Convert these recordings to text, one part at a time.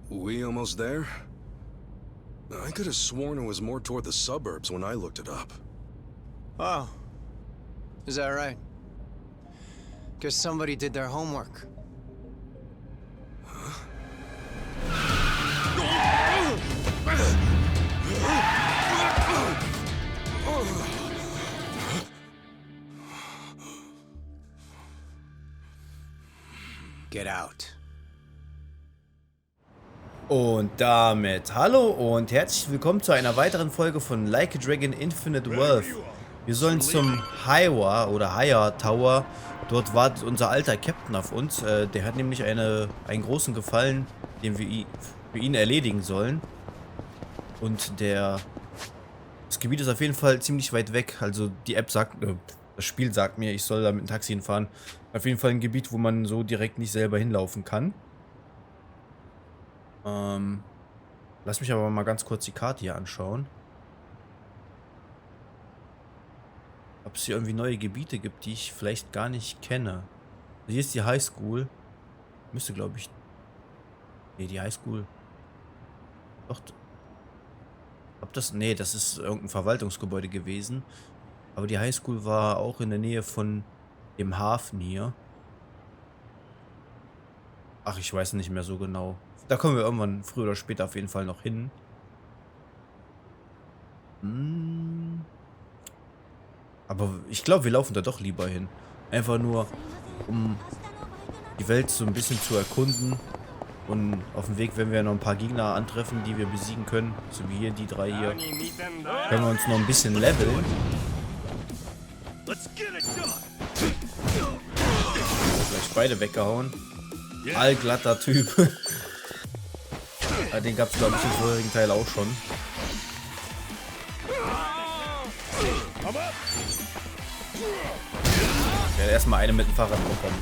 We almost there? I could have sworn it was more toward the suburbs when I looked it up. Oh. Is that right? Guess somebody did their homework. Get out. Und damit hallo und herzlich willkommen zu einer weiteren Folge von Like a Dragon Infinite Wealth. Wir sollen zum Highwa oder Higher Tower. Dort wartet unser alter Captain auf uns. Der hat nämlich einen großen Gefallen, den wir für ihn erledigen sollen. Und das Gebiet ist auf jeden Fall ziemlich weit weg. Also die App sagt, das Spiel sagt mir, ich soll da mit dem Taxi hinfahren. Auf jeden Fall ein Gebiet, wo man so direkt nicht selber hinlaufen kann. Lass mich aber mal ganz kurz die Karte hier anschauen. Ob es hier irgendwie neue Gebiete gibt, die ich vielleicht gar nicht kenne. Hier ist die Highschool. Müsste, glaube ich... Ne, die Highschool... Doch... Ob das... Ne, das ist irgendein Verwaltungsgebäude gewesen. Aber die Highschool war auch in der Nähe von dem Hafen hier. Ach, ich weiß nicht mehr so genau. Da kommen wir irgendwann früher oder später auf jeden Fall noch hin. Aber ich glaube, wir laufen da doch lieber hin. Einfach nur, um die Welt so ein bisschen zu erkunden. Und auf dem Weg werden wir noch ein paar Gegner antreffen, die wir besiegen können. So wie hier, die drei hier. Können wir uns noch ein bisschen leveln. Gleich beide weggehauen. Allglatter Typ. Den gab es, glaube ich, im vorherigen Teil auch schon. Ich werde erstmal eine mit dem Fahrrad bekommen.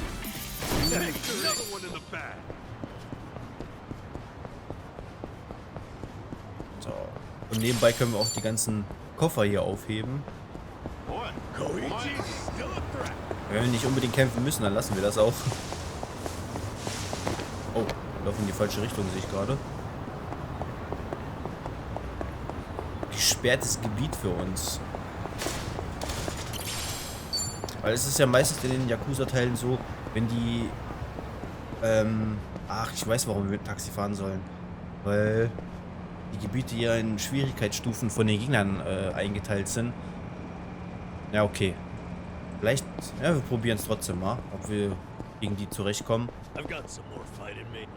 So. Und nebenbei können wir auch die ganzen Koffer hier aufheben. Wenn wir nicht unbedingt kämpfen müssen, dann lassen wir das auch. Oh, wir laufen in die falsche Richtung, sehe ich gerade. Gesperrtes Gebiet für uns. Weil es ist ja meistens in den Yakuza-Teilen so, wenn die... ach, ich weiß, warum wir mit Taxi fahren sollen. Weil die Gebiete ja in Schwierigkeitsstufen von den Gegnern eingeteilt sind. Ja, okay. Vielleicht, ja, wir probieren es trotzdem mal, ob wir gegen die zurechtkommen. Da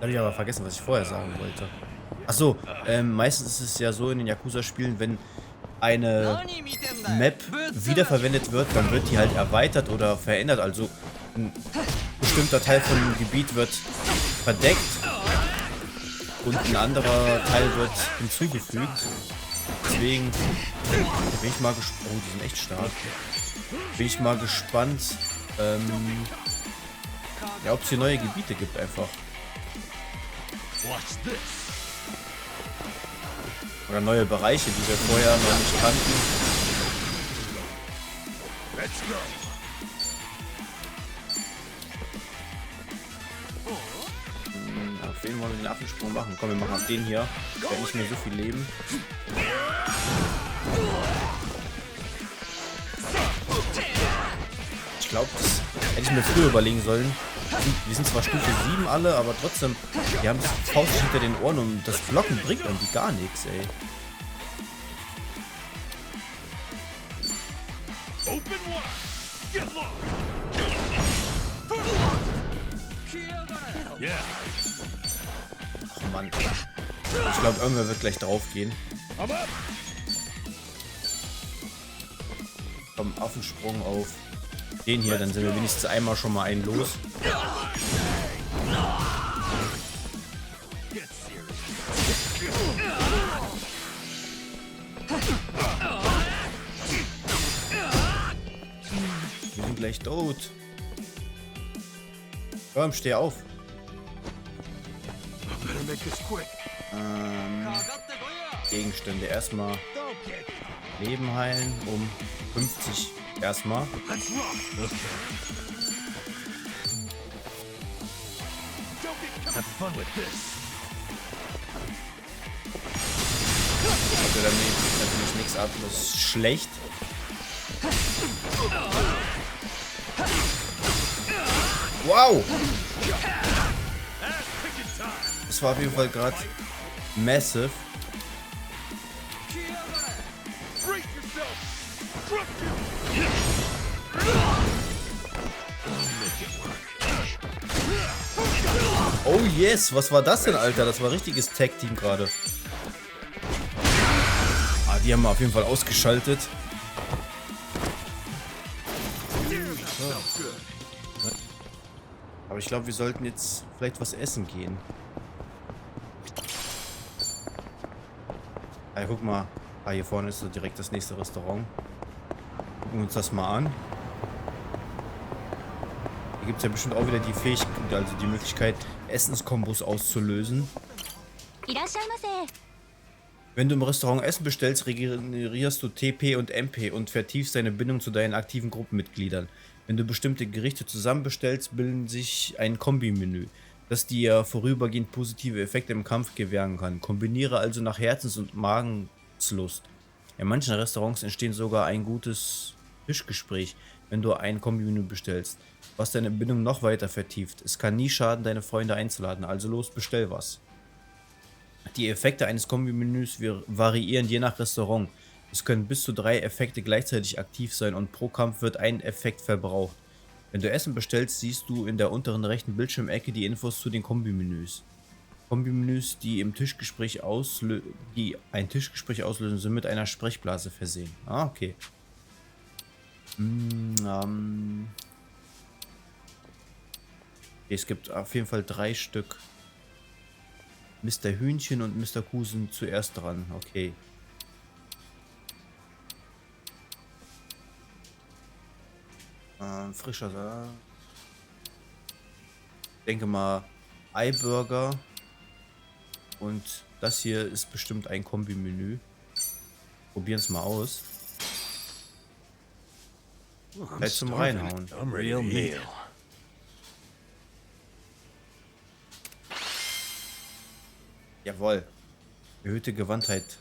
habe ich aber vergessen, was ich vorher sagen wollte. Achso, meistens ist es ja so in den Yakuza-Spielen, wenn eine Map wiederverwendet wird, dann wird die halt erweitert oder verändert. Also ein bestimmter Teil von dem Gebiet wird verdeckt und ein anderer Teil wird hinzugefügt. Deswegen bin ich mal gespannt. Oh, die sind echt stark. Bin ich mal gespannt, ja, ob es hier neue Gebiete gibt einfach. Oder neue Bereiche, die wir vorher noch nicht kannten. Auf wen wollen wir den Affensprung machen? Komm, wir machen auf den hier. Der hat nicht mehr so viel Leben. Ich glaube, das hätte ich mir früher überlegen sollen. Wir sind zwar Stufe 7 alle, aber trotzdem, wir haben das Faust hinter den Ohren und das Blocken bringt irgendwie gar nichts, ey. Ach Mann. Ich glaube, irgendwer wird gleich drauf gehen. Komm, Affensprung auf den hier, dann sind wir wenigstens einmal schon mal einen los. Wir sind gleich tot. Komm, steh auf. Gegenstände erstmal Leben heilen um 50 erstmal. Punkte, dann nehme ich natürlich nichts ab. Das ist schlecht. Wow! Das war auf jeden Fall gerade massive. Oh yes, was war das denn, Alter? Das war richtiges Tag-Team gerade. Ah, die haben wir auf jeden Fall ausgeschaltet. Aber ich glaube, wir sollten jetzt vielleicht was essen gehen. Ah, guck mal. Ah, hier vorne ist so direkt das nächste Restaurant. Gucken wir uns das mal an. Hier gibt es ja bestimmt auch wieder die Fähigkeit, also die Möglichkeit, Essenskombos auszulösen. Wenn du im Restaurant Essen bestellst, regenerierst du TP und MP und vertiefst deine Bindung zu deinen aktiven Gruppenmitgliedern. Wenn du bestimmte Gerichte zusammen bestellst, bilden sich ein Kombimenü, das dir vorübergehend positive Effekte im Kampf gewähren kann. Kombiniere also nach Herzens- und Magenslust. In manchen Restaurants entsteht sogar ein gutes Tischgespräch, wenn du ein Kombimenü bestellst, was deine Bindung noch weiter vertieft. Es kann nie schaden, deine Freunde einzuladen, also los, bestell was. Die Effekte eines Kombimenüs variieren je nach Restaurant. Es können bis zu 3 Effekte gleichzeitig aktiv sein und pro Kampf wird ein Effekt verbraucht. Wenn du Essen bestellst, siehst du in der unteren rechten Bildschirmecke die Infos zu den Kombimenüs. Kombimenüs, die ein Tischgespräch auslösen, sind mit einer Sprechblase versehen. Ah, okay. Es gibt auf jeden Fall 3 Stück. Mr. Hühnchen und Mr. Kuh sind zuerst dran. Okay. Frischer Salat. Ich denke mal Eiburger. Und das hier ist bestimmt ein Kombimenü. Probieren es mal aus. Gleich zum Reinhauen. Real meal. Jawohl. Erhöhte Gewandtheit.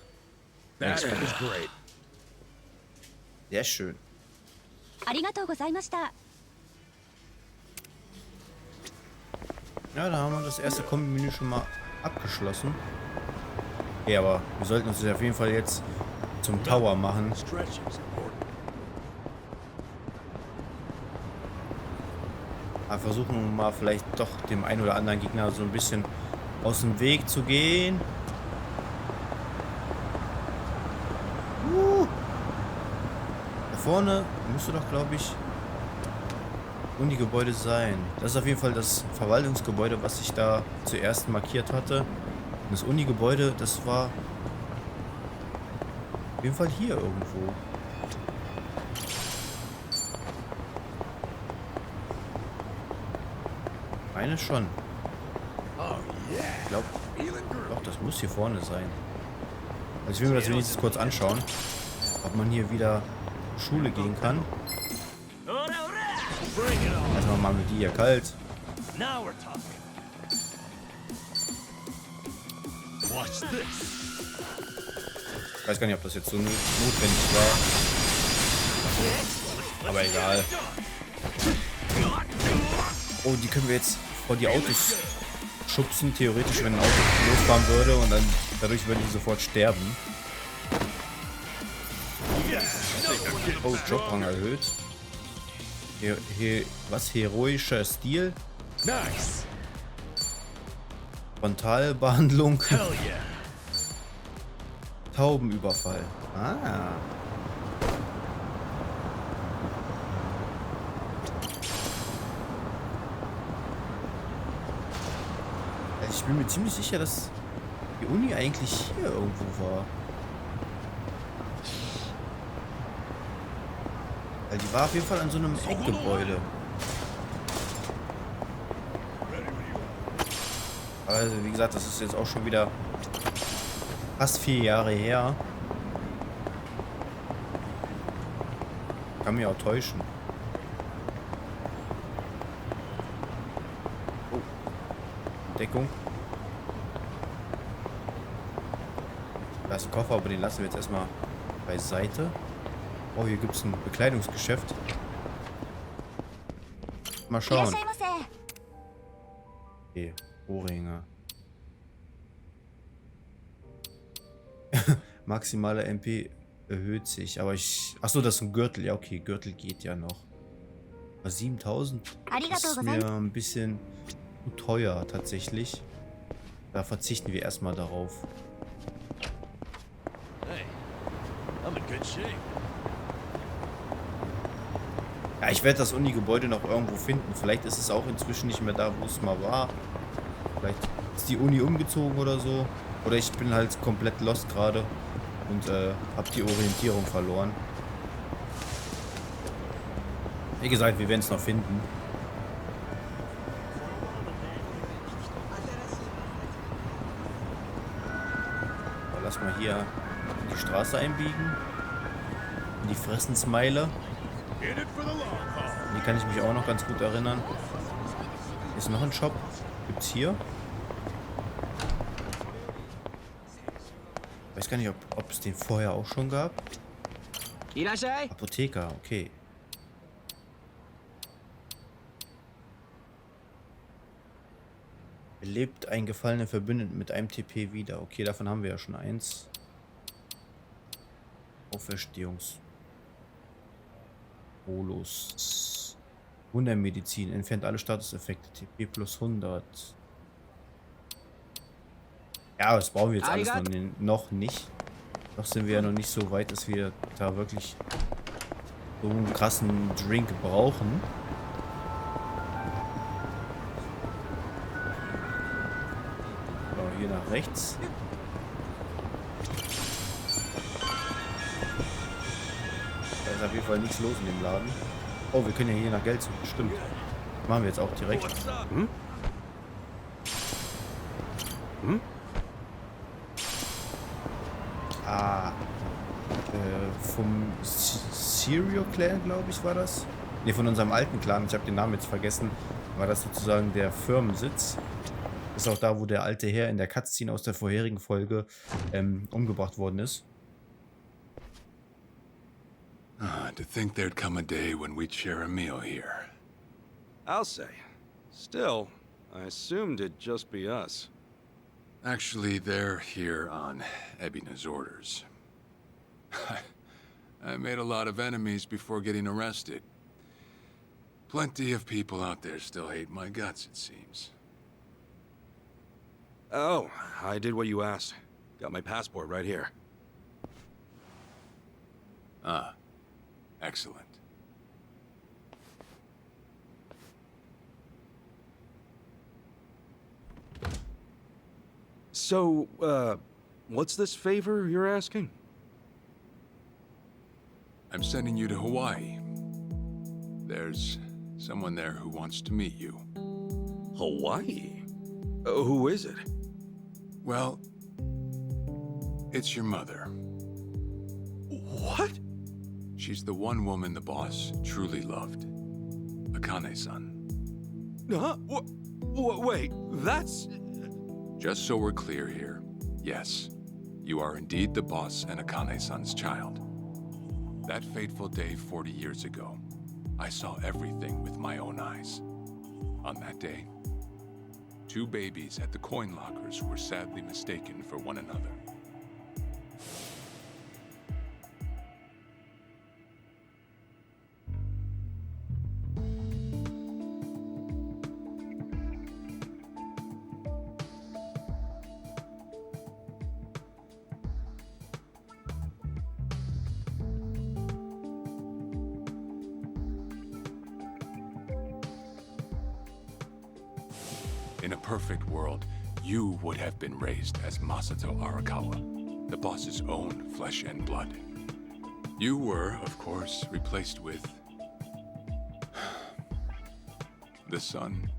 That is great. Sehr schön. Ja, da haben wir das erste Kombimenü schon mal abgeschlossen. Okay, aber wir sollten uns auf jeden Fall jetzt zum Tower machen. Aber versuchen mal vielleicht doch dem einen oder anderen Gegner so ein bisschen aus dem Weg zu gehen. Da vorne müsste doch, glaube ich, Uni-Gebäude sein. Das ist auf jeden Fall das Verwaltungsgebäude, was ich da zuerst markiert hatte. Und das Uni-Gebäude, das war auf jeden Fall hier irgendwo. Meine schon. Ich glaube, doch, das muss hier vorne sein. Also ich will mir das wenigstens kurz anschauen, ob man hier wieder Schule gehen kann. Erstmal machen wir die hier kalt. Ich weiß gar nicht, ob das jetzt so notwendig war. Aber egal. Oh, die können wir jetzt vor die Autos schubsen. Theoretisch, wenn ein Auto losfahren würde und dann dadurch würden die sofort sterben. Oh, Jobrang erhöht. Was? Heroischer Stil? Nice. Frontalbehandlung. Hell yeah. Taubenüberfall. Ah. Also ich bin mir ziemlich sicher, dass die Uni eigentlich hier irgendwo war. Weil die war auf jeden Fall an so einem Eckgebäude. Also wie gesagt, das ist jetzt auch schon wieder fast 4 Jahre her. Kann mich auch täuschen. Oh. Deckung. Da ist ein Koffer, aber den lassen wir jetzt erstmal beiseite. Oh, hier gibt es ein Bekleidungsgeschäft. Mal schauen. Okay, Ohrringe. Maximale MP erhöht sich, aber ich... Achso, das ist ein Gürtel. Ja, okay, Gürtel geht ja noch. Aber 7000 ist mir ein bisschen zu teuer tatsächlich. Da verzichten wir erstmal darauf. Hey, I'm in good shape. Ja, ich werde das Uni-Gebäude noch irgendwo finden. Vielleicht ist es auch inzwischen nicht mehr da, wo es mal war. Vielleicht ist die Uni umgezogen oder so. Oder ich bin halt komplett lost gerade und habe die Orientierung verloren. Wie gesagt, wir werden es noch finden. Aber lass mal hier in die Straße einbiegen. In die Fressensmeile. Die kann ich mich auch noch ganz gut erinnern. Ist noch ein Shop. Gibt's hier? Ich weiß gar nicht, ob es den vorher auch schon gab. Apotheker, okay. Belebt ein gefallener Verbündeten mit einem TP wieder. Okay, davon haben wir ja schon eins. Auferstehungs. Bolus. Wundermedizin. Entfernt alle Statuseffekte. TP plus 100. Ja, das brauchen wir jetzt alles noch nicht. Noch sind wir ja noch nicht so weit, dass wir da wirklich so einen krassen Drink brauchen. So, hier nach rechts. Da ist auf jeden Fall nichts los in dem Laden. Oh, wir können ja hier nach Geld suchen. Stimmt. Machen wir jetzt auch direkt. Hm? Hm? Ah. Vom Serial Clan, glaube ich, war das. Ne, von unserem alten Clan. Ich habe den Namen jetzt vergessen. War das sozusagen der Firmensitz. Ist auch da, wo der alte Herr in der Cutscene aus der vorherigen Folge umgebracht worden ist. To think there'd come a day when we'd share a meal here. I'll say. Still, I assumed it'd just be us. Actually, they're here on Ebina's orders. I made a lot of enemies before getting arrested. Plenty of people out there still hate my guts, it seems. Oh, I did what you asked. Got my passport right here. Ah, excellent. So, what's this favor you're asking? I'm sending you to Hawaii. There's someone there who wants to meet you. Hawaii? Who is it? Well, it's your mother. What? She's the one woman the boss truly loved. Akane-san. Huh? Wait, that's... Just so we're clear here, yes, you are indeed the boss and Akane-san's child. That fateful day 40 years ago, I saw everything with my own eyes. On that day, 2 babies at the coin lockers were sadly mistaken for one another. In a perfect world, you would have been raised as Masato Arakawa, the boss's own flesh and blood. You were, of course, replaced with the son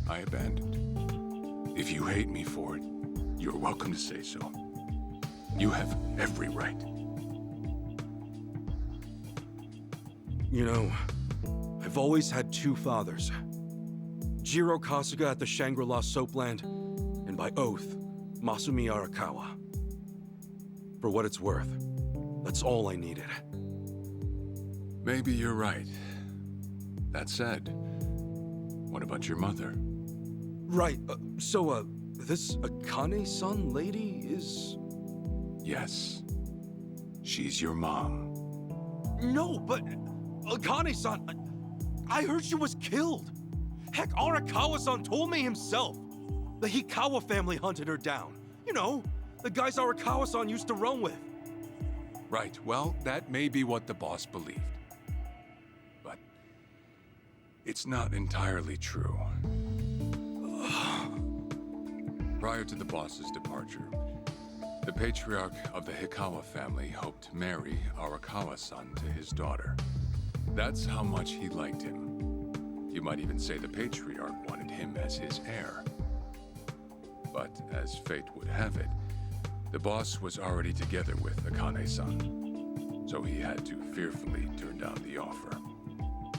I abandoned. If you hate me for it, you're welcome to say so. You have every right. You know, I've always had 2 fathers. Jiro Kasuga at the Shangri-La Soapland, and by oath, Masumi Arakawa. for what it's worth. That's all I needed. Maybe you're right. That said, what about your mother? Right, this Akane-san lady is... Yes. She's your mom. No, but Akane-san, I heard she was killed. Heck, Arakawa-san told me himself. The Hikawa family hunted her down. You know, the guys Arakawa-san used to run with. Right, well, that may be what the boss believed. But it's not entirely true. Prior to the boss's departure, the patriarch of the Hikawa family hoped to marry Arakawa-san to his daughter. That's how much he liked him. You might even say the patriarch wanted him as his heir. But as fate would have it, the boss was already together with Akane-san, so he had to fearfully turn down the offer.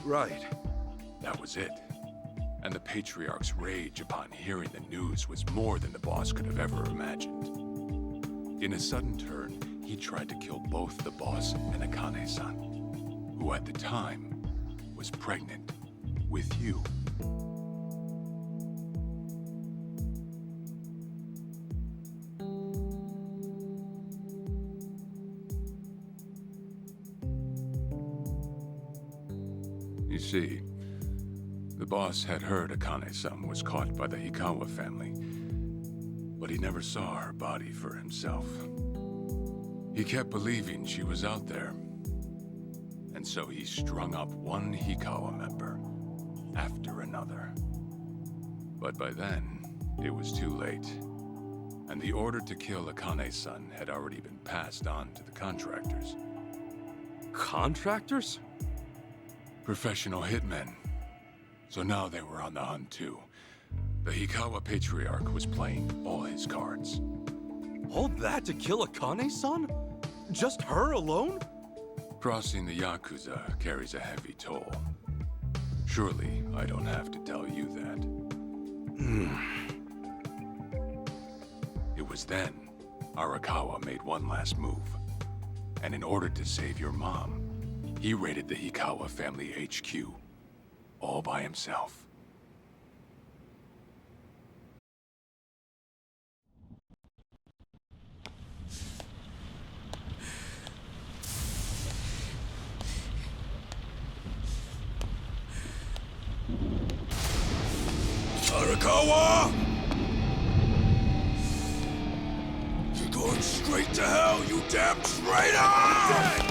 Right. That was it. And the patriarch's rage upon hearing the news was more than the boss could have ever imagined. In a sudden turn, he tried to kill both the boss and Akane-san, who at the time was pregnant with you. You see, the boss had heard Akane-san was caught by the Hikawa family, but he never saw her body for himself. He kept believing she was out there, and so he strung up one Hikawa member after another. But by then, it was too late, and the order to kill Akane-san had already been passed on to the contractors. Contractors? Professional hitmen. So now they were on the hunt too. The Hikawa patriarch was playing all his cards. All that to kill Akane-san? Just her alone? Crossing the Yakuza carries a heavy toll. Surely I don't have to tell you that. It was then Arakawa made one last move. And in order to save your mom, he raided the Hikawa family HQ, all by himself. Arakawa! You're going straight to hell, you damn traitor!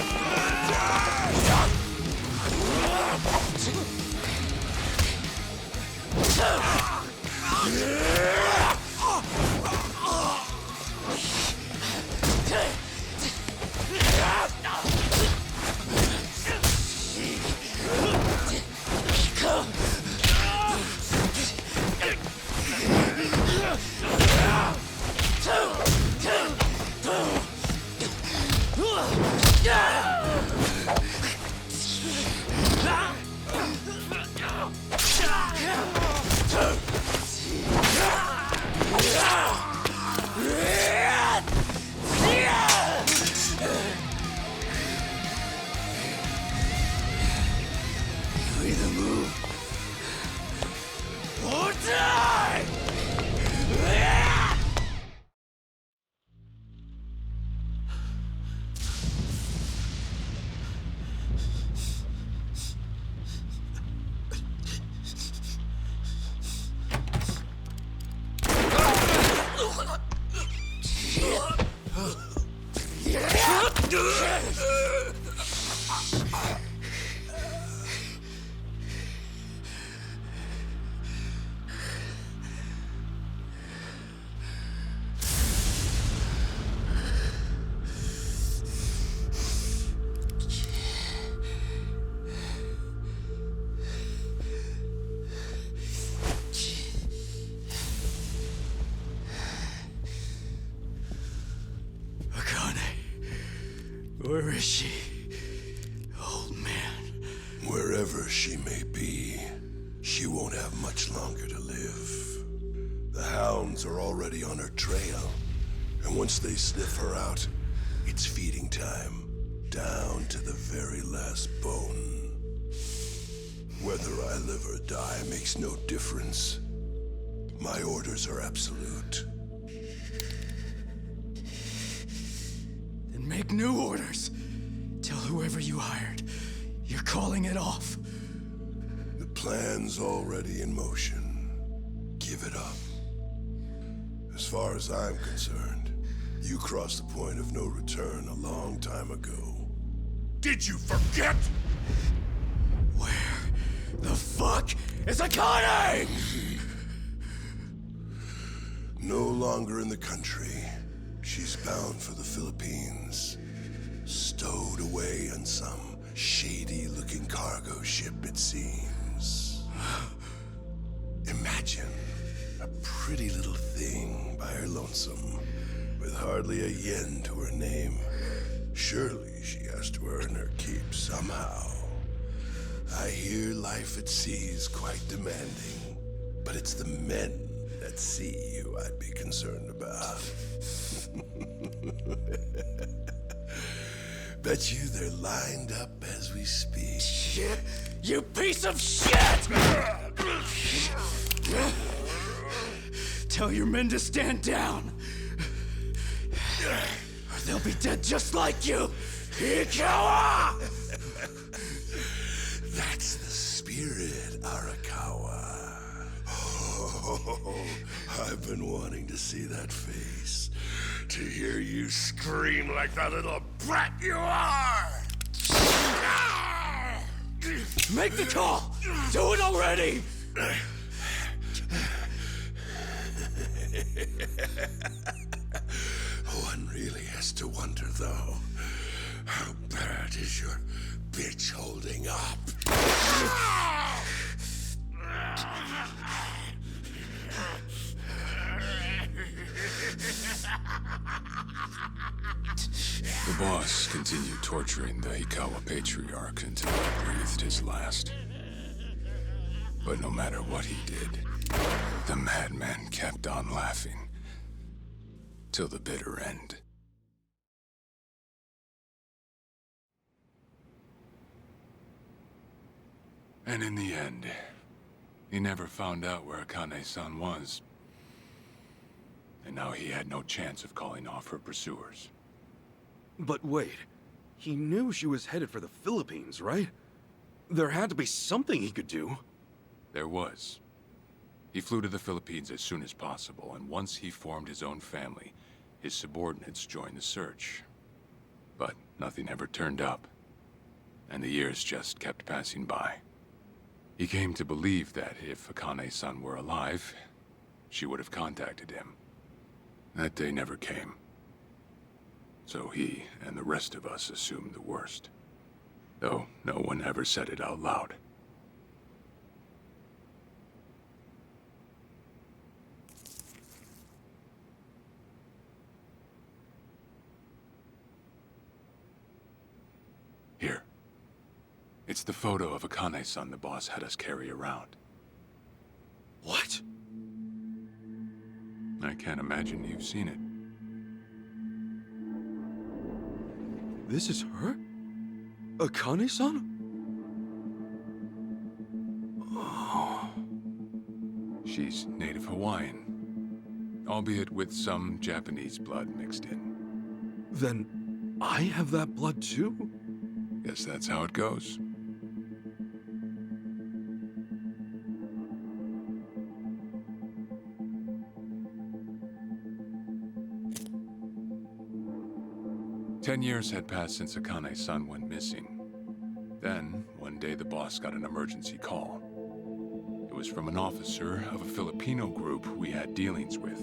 Where is she? Old man. Wherever she may be, she won't have much longer to live. The hounds are already on her trail, and once they sniff her out, It's feeding time, down to the very last bone. Whether I live or die makes no difference. My orders are absolute. Then make new orders. Tell whoever you hired, you're calling it off. The plan's already in motion. Give it up. As far as I'm concerned, you crossed the point of no return a long time ago. Did you forget? Where the fuck is Akane? No longer in the country. She's bound for the Philippines. Stowed away on some shady-looking cargo ship, it seems. Imagine a pretty little thing by her lonesome, with hardly a yen to her name. Surely she has to earn her keep somehow. I hear life at sea is quite demanding, but it's the men at sea who I'd be concerned about. Bet you they're lined up as we speak. Shit, you piece of shit! Tell your men to stand down, or they'll be dead just like you, Ikawa! That's the spirit, Arakawa. Oh, I've been wanting to see that face. To hear you scream like the little brat you are! Make the call! Do it already! One really has to wonder, though, how bad is your bitch holding up? The boss continued torturing the Hikawa patriarch until he breathed his last. But no matter what he did, the madman kept on laughing. Till the bitter end. And in the end, he never found out where Akane-san was. And now he had no chance of calling off her pursuers. But wait, he knew she was headed for the Philippines, right? There had to be something he could do. There was. He flew to the Philippines as soon as possible, and once he formed his own family, his subordinates joined the search. But nothing ever turned up, and the years just kept passing by. He came to believe that if Akane-san were alive, she would have contacted him. That day never came. So he and the rest of us assumed the worst. Though no one ever said it out loud. Here. It's the photo of Akane-san the boss had us carry around. What? I can't imagine you've seen it. This is her? Akane-san? Oh. She's native Hawaiian, albeit with some Japanese blood mixed in. Then I have that blood too? Guess that's how it goes. Ten years had passed since Akane-san went missing. Then, one day the boss got an emergency call. It was from an officer of a Filipino group we had dealings with.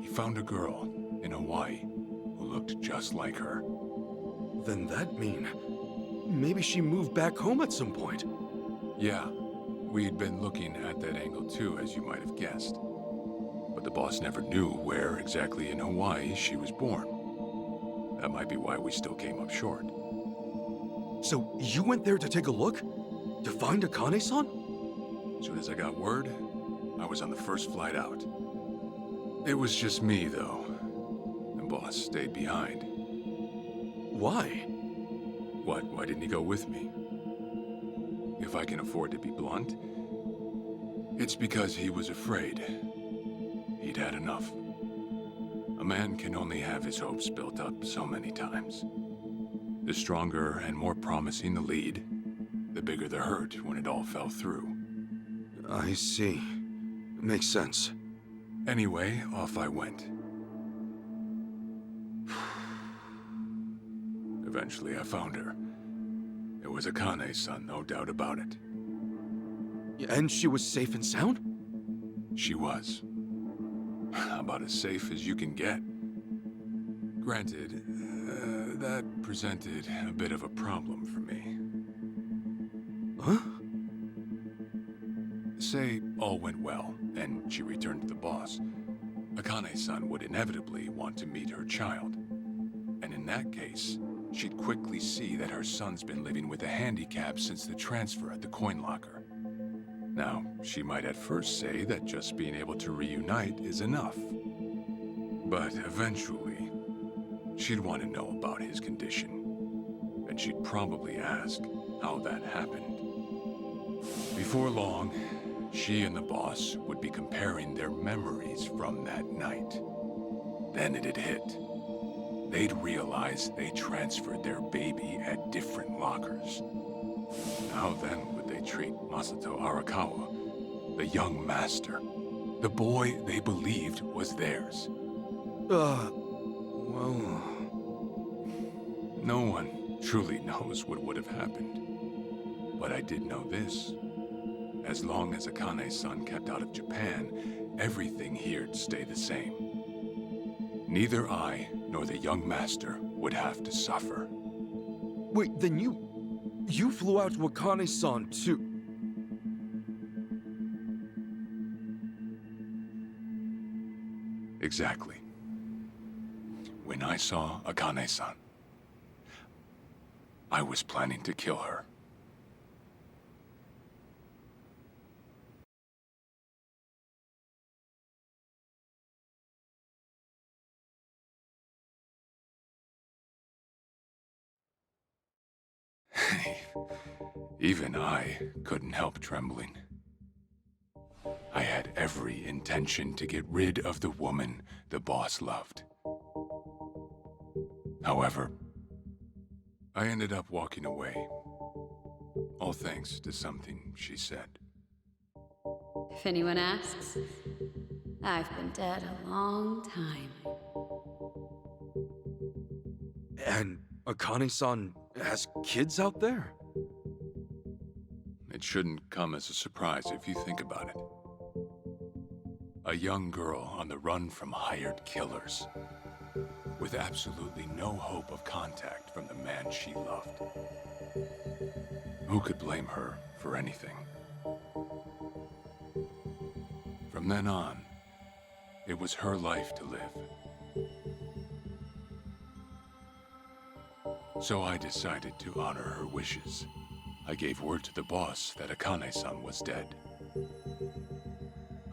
He found a girl in Hawaii who looked just like her. Then that mean maybe she moved back home at some point. Yeah, we'd been looking at that angle too, as you might have guessed. But the boss never knew where exactly in Hawaii she was born. That might be why we still came up short. So you went there to take a look? To find Akane-san? As soon as I got word, I was on the first flight out. It was just me, though. The boss stayed behind. Why? What? Why didn't he go with me? If I can afford to be blunt, it's because he was afraid. He'd had enough. A man can only have his hopes built up so many times. The stronger and more promising the lead, the bigger the hurt when it all fell through. I see. Makes sense. Anyway, off I went. Eventually, I found her. It was Akane's son, no doubt about it. And she was safe and sound? She was. About as safe as you can get. Granted, that presented a bit of a problem for me. Huh? Say all went well, and she returned to the boss. Akane's son would inevitably want to meet her child. And in that case, she'd quickly see that her son's been living with a handicap since the transfer at the coin locker. Now, she might at first say that just being able to reunite is enough. But eventually, she'd want to know about his condition. And she'd probably ask how that happened. Before long, she and the boss would be comparing their memories from that night. Then it'd hit. They'd realize they transferred their baby at different lockers. How then would they treat Masato Arakawa, the young master, the boy they believed was theirs? Well... No one truly knows what would have happened. But I did know this. As long as Akane's son kept out of Japan, everything here'd stay the same. Neither I nor the young master would have to suffer. Wait, then you flew out to Akane-san too? Exactly. When I saw Akane-san, I was planning to kill her. Even I couldn't help trembling. I had every intention to get rid of the woman the boss loved. However, I ended up walking away, all thanks to something she said. If anyone asks, I've been dead a long time. And Akane-san has kids out there? It shouldn't come as a surprise if you think about it. A young girl on the run from hired killers, with absolutely no hope of contact from the man she loved. Who could blame her for anything? From then on, it was her life to live. So I decided to honor her wishes. I gave word to the boss that Akane-san was dead.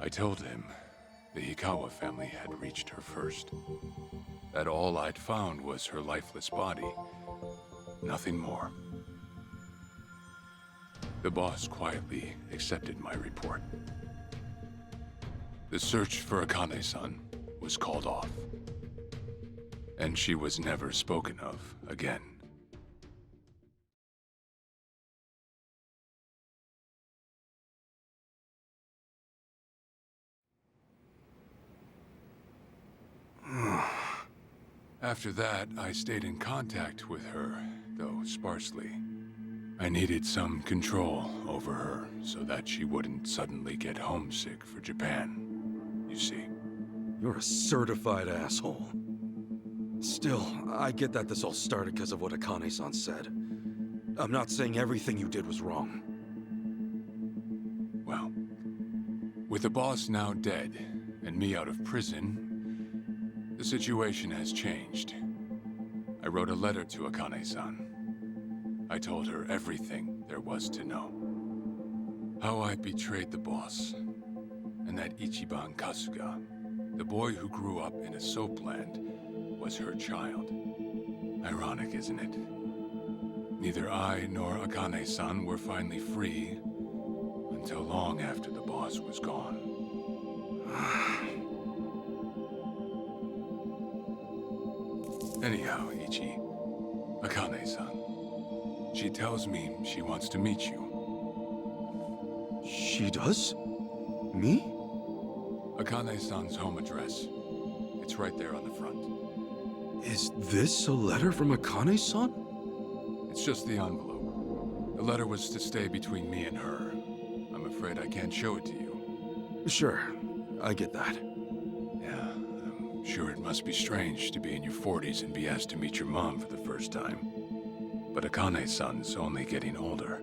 I told him the Hikawa family had reached her first. That all I'd found was her lifeless body. Nothing more. The boss quietly accepted my report. The search for Akane-san was called off. And she was never spoken of again. After that, I stayed in contact with her, though sparsely. I needed some control over her so that she wouldn't suddenly get homesick for Japan, you see. You're a certified asshole. Still, I get that this all started because of what Akane-san said. I'm not saying everything you did was wrong. Well, with the boss now dead and me out of prison, the situation has changed. I wrote a letter to Akane-san. I told her everything there was to know. How I betrayed the boss, and that Ichiban Kasuga, the boy who grew up in a soapland, was her child. Ironic, isn't it? Neither I nor Akane-san were finally free until long after the boss was gone. Anyhow, Ichi, Akane-san, she tells me she wants to meet you. She does? Me? Akane-san's home address. It's right there on the front. Is this a letter from Akane-san? It's just the envelope. The letter was to stay between me and her. I'm afraid I can't show it to you. Sure, I get that. Yeah, I'm sure it must be strange to be in your 40s and be asked to meet your mom for the first time. But Akane-san's only getting older.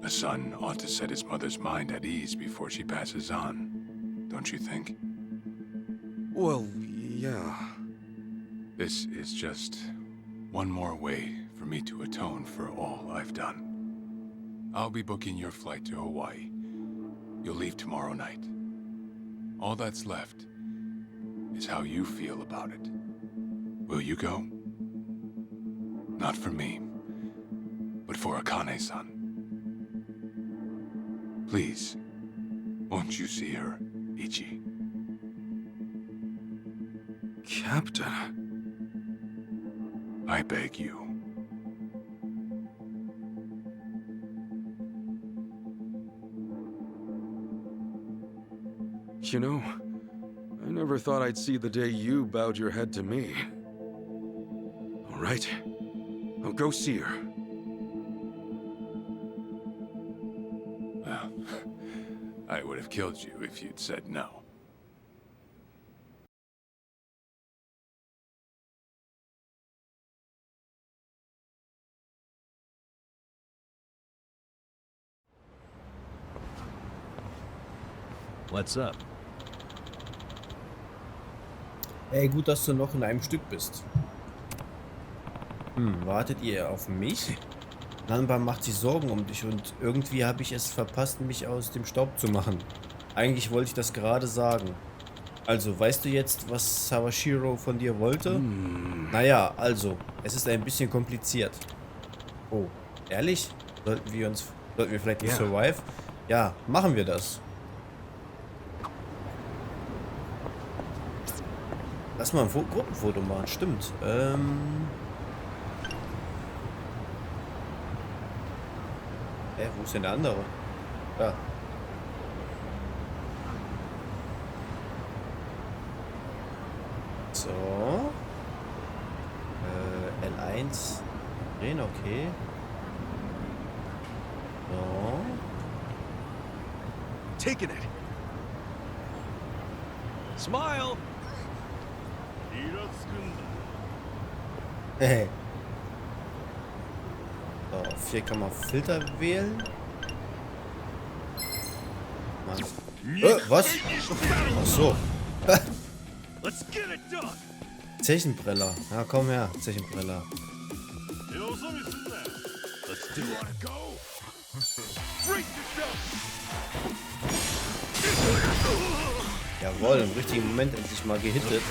A son ought to set his mother's mind at ease before she passes on, don't you think? Well, yeah. This is just one more way for me to atone for all I've done. I'll be booking your flight to Hawaii. You'll leave tomorrow night. All that's left is how you feel about it. Will you go? Not for me, but for Akane-san. Please, won't you see her, Ichi? Captain. I beg you. You know, I never thought I'd see the day you bowed your head to me. All right, I'll go see her. Well, I would have killed you if you'd said no. What's up? Ey, gut, dass du noch in einem Stück bist. Wartet ihr auf mich? Nanba macht sich Sorgen um dich und irgendwie habe ich es verpasst, mich aus dem Staub zu machen. Eigentlich wollte ich das gerade sagen. Also, weißt du jetzt, was Sawashiro von dir wollte? Naja, also, es ist ein bisschen kompliziert. Oh, ehrlich? Sollten wir vielleicht nicht survive? Ja, machen wir das. Lass mal ein Gruppenfoto machen, stimmt. Wo ist denn der andere? Da. So. L1 drehen, okay. So. Taking it. Smile. Hey. So, 4 kann man Filter wählen. Mann. Was? Ach so. Let's get it done. Zechenbreller. Ja, komm her, Zechenbreller. Let's do it. Go. Break Jawohl, im richtigen Moment endlich mal gehittet.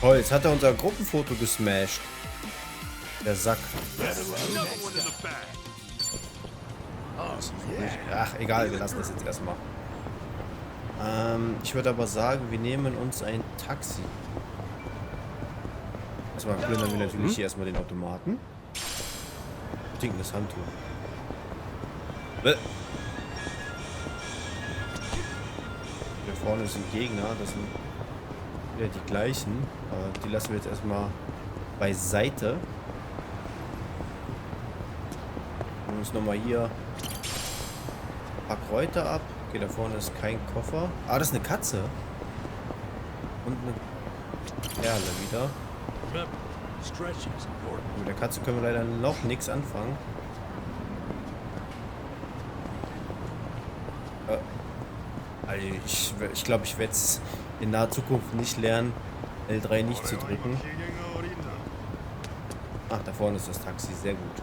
Oh, jetzt hat er unser Gruppenfoto gesmashed. Der Sack. Ach, egal, wir lassen das jetzt erstmal. Ich würde aber sagen, wir nehmen uns ein Taxi. Erstmal plündern wir natürlich hier erstmal den Automaten. Stinkendes Handtuch. Hier vorne sind Gegner, das sind wieder die gleichen. Aber die lassen wir jetzt erstmal beiseite. Nehmen uns nochmal hier ein paar Kräuter ab. Okay, da vorne ist kein Koffer. Ah, das ist eine Katze. Und eine Perle wieder. Mit der Katze können wir leider noch nichts anfangen. Also ich glaube, ich werde es in naher Zukunft nicht lernen, L3 nicht zu drücken. Ach, da vorne ist das Taxi, sehr gut.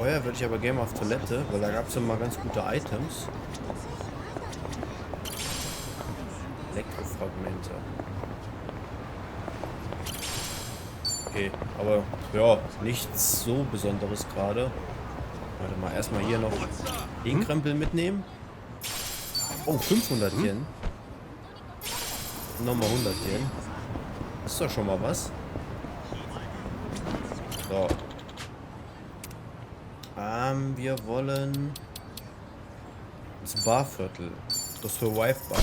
Vorher würde ich aber gerne mal auf Toilette, weil da gab es immer ganz gute Items. Elektrofragmente. Okay, aber ja, nichts so Besonderes gerade. Warte mal, erstmal hier noch den Krempel mitnehmen. Oh, 500 Yen. Nochmal 100 Yen. Das ist doch schon mal was. So. Wir wollen das Barviertel. Das Survive Bar.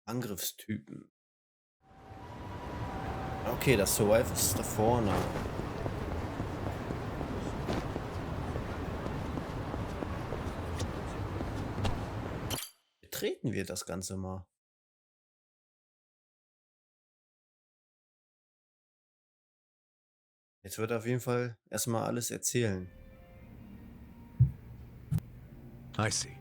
Angriffstypen. Okay, das Survive ist da vorne. Betreten wir das Ganze mal. Jetzt wird auf jeden Fall erstmal alles erzählen. I see.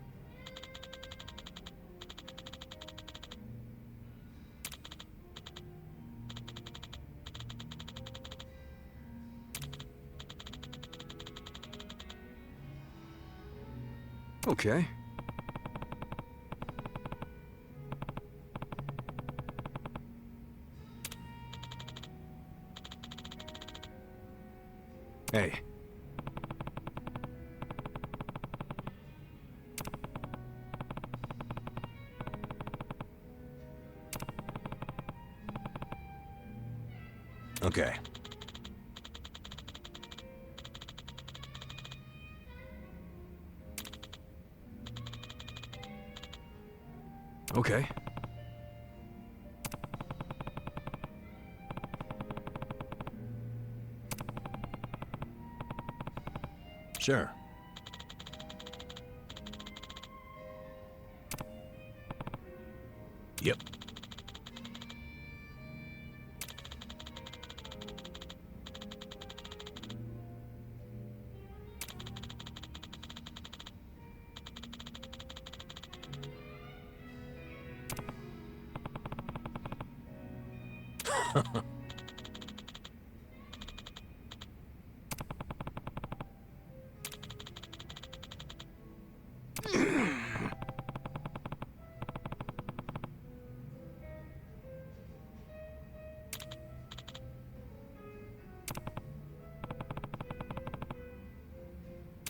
Okay. Hey. Okay. Okay. Sure. Yep.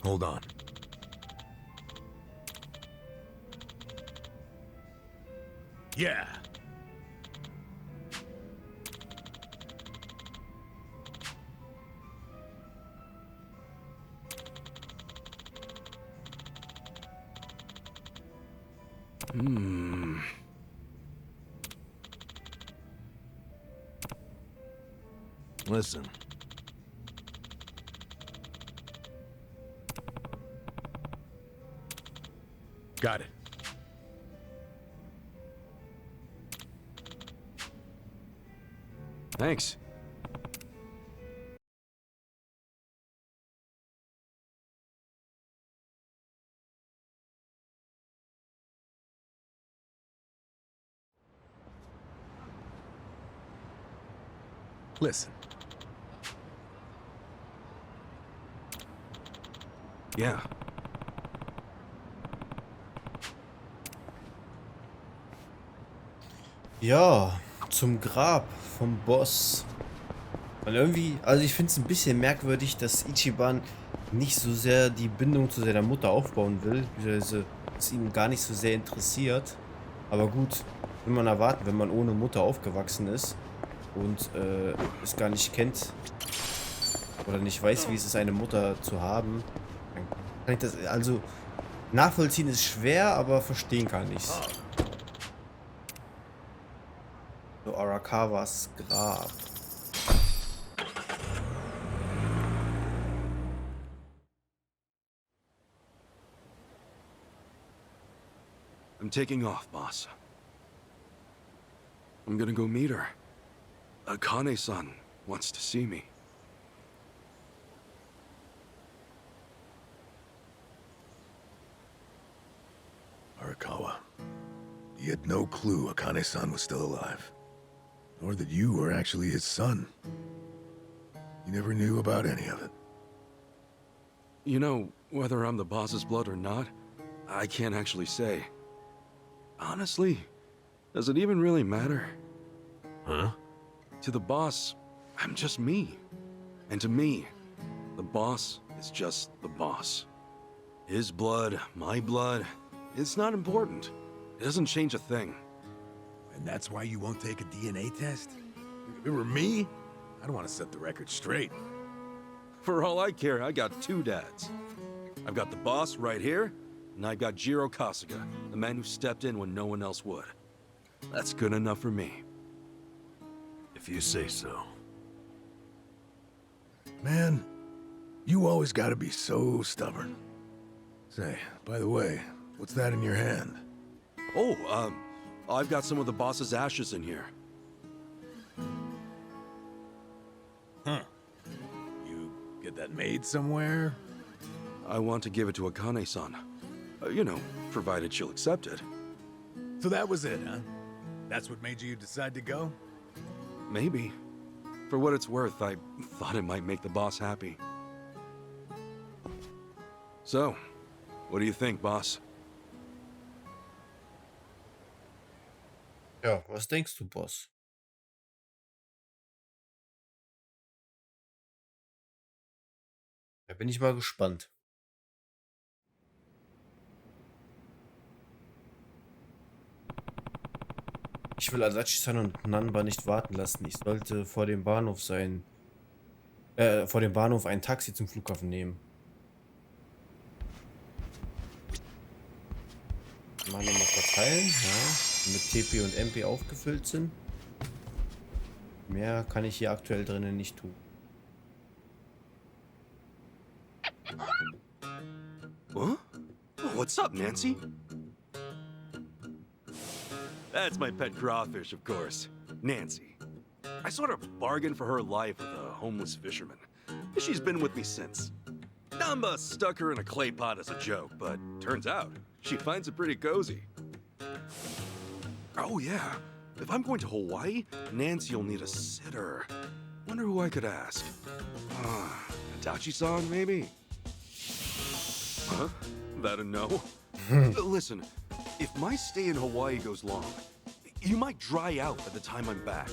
Hold on. Yeah. Listen. Got it. Thanks. Listen. Yeah. Ja, zum Grab vom Boss. Weil irgendwie, also ich finde es ein bisschen merkwürdig, dass Ichiban nicht so sehr die Bindung zu seiner Mutter aufbauen will, beziehungsweise es ihm gar nicht so sehr interessiert. Aber gut, will man erwarten, wenn man ohne Mutter aufgewachsen ist und es gar nicht kennt oder nicht weiß, wie es ist, eine Mutter zu haben. Dann kann ich das, also nachvollziehen ist schwer, aber verstehen kann ich's. So Arakawas Grab. I'm taking off, boss. I'm gonna go meet her. Akane-san wants to see me. Arakawa. He had no clue Akane-san was still alive. or that you were actually his son. He never knew about any of it. You know, whether I'm the boss's blood or not, I can't actually say. Honestly, does it even really matter? Huh? To the boss, I'm just me. And to me, the boss is just the boss. His blood, my blood, it's not important. It doesn't change a thing. And that's why you won't take a DNA test? If it were me, I'd want to set the record straight. For all I care, I got two dads. I've got the boss right here, and I've got Jiro Kasuga, the man who stepped in when no one else would. That's good enough for me. If you say so. Man, you always gotta be so stubborn. Say, by the way, what's that in your hand? Oh, I've got some of the boss's ashes in here. Huh. You get that made somewhere? I want to give it to Akane-san. You know, provided she'll accept it. So that was it, huh? That's what made you decide to go? Maybe. For what it's worth, I thought it might make the boss happy. So, what do you think, boss? Ja, was denkst du, Boss? Da bin ich mal gespannt. Ich will Adachi-san und Nanba nicht warten lassen. Ich sollte vor dem Bahnhof ein Taxi zum Flughafen nehmen. Mal nochmal verteilen, ja, mit TP und MP aufgefüllt sind. Mehr kann ich hier aktuell drinnen nicht tun. Huh? What's up, Nancy? That's my pet crawfish, of course. Nancy. I sort of bargained for her life with a homeless fisherman. She's been with me since. Namba stuck her in a clay pot as a joke, but turns out she finds it pretty cozy. Oh yeah, if I'm going to Hawaii, Nancy'll need a sitter. Wonder who I could ask. Adachi-san, maybe? Huh? That a no? Listen, if my stay in Hawaii goes long, you might dry out by the time I'm back.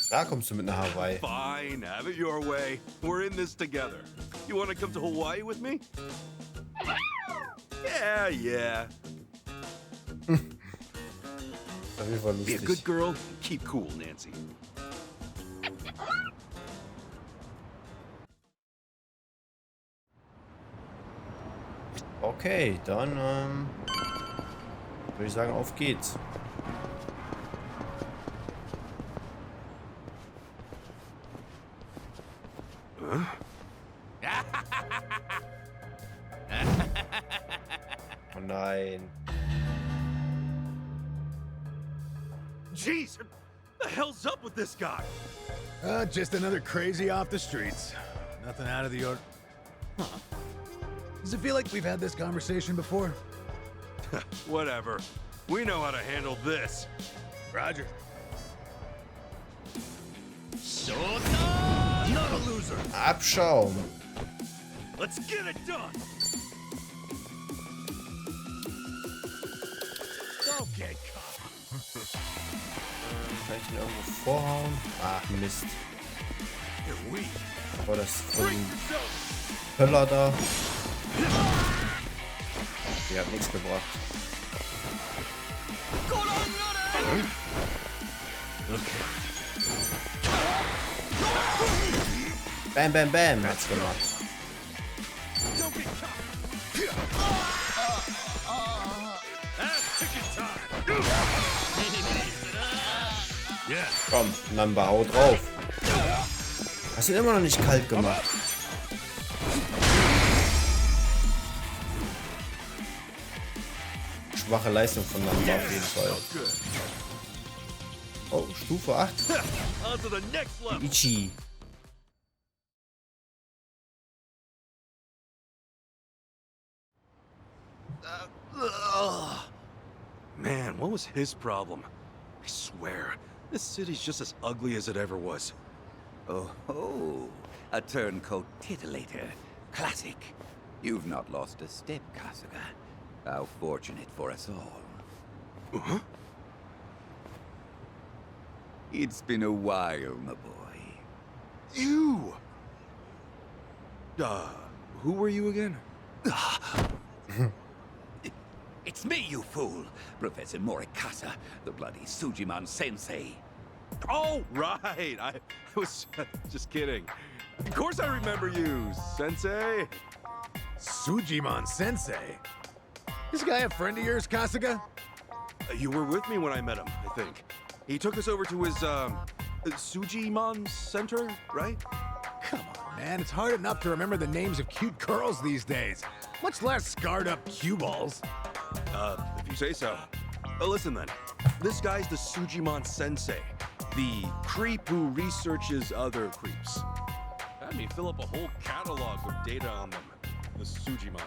Da kommst du mit nach Hawaii. Fine, have it your way. We're in this together. You want to come to Hawaii with me? Yeah. Auf jeden Fall Be a lustig. good girl and keep cool, Nancy. Okay, dann würde ich sagen, auf geht's. Oh nein. Jeez, what the hell's up with this guy? Just another crazy off the streets. Nothing out of the ordinary. Huh. Does it feel like we've had this conversation before? Whatever. We know how to handle this. Roger. Not a loser. Abschaum. Let's get it done. Okay, Kann ich ihn irgendwo vorhauen? Ach, Mist. you're weak. War das von Bring dem yourself. Höller da? Die hat nichts gebracht. Bam, bam, bam, hat's gemacht. Don't be cocky. That's ticket time. Yeah. Komm, Namba, hau drauf. Hast ihn immer noch nicht kalt gemacht. Schwache Leistung von Namba auf jeden Fall. Oh, Stufe 8. On to the next level. Ichi. Man, what was his problem? I swear, this city's just as ugly as it ever was. Oh ho! A turncoat titillator. Classic. You've not lost a step, Kasuga. How fortunate for us all. Huh? It's been a while, my boy. You! Who were you again? It's me, you fool! Professor Morikasa, the bloody Sujiman sensei. Oh, right! I was just kidding. Of course I remember you, Sensei! Sujiman Sensei? This guy a friend of yours, Kasuga? You were with me when I met him, I think. He took us over to his, Sujimon Center, right? Come on, man. It's hard enough to remember the names of cute girls these days, much less scarred up cue balls. If you say so. Listen then. This guy's the Sujimon Sensei, the creep who researches other creeps. Had me fill up a whole catalog with data on them. The Sujimon.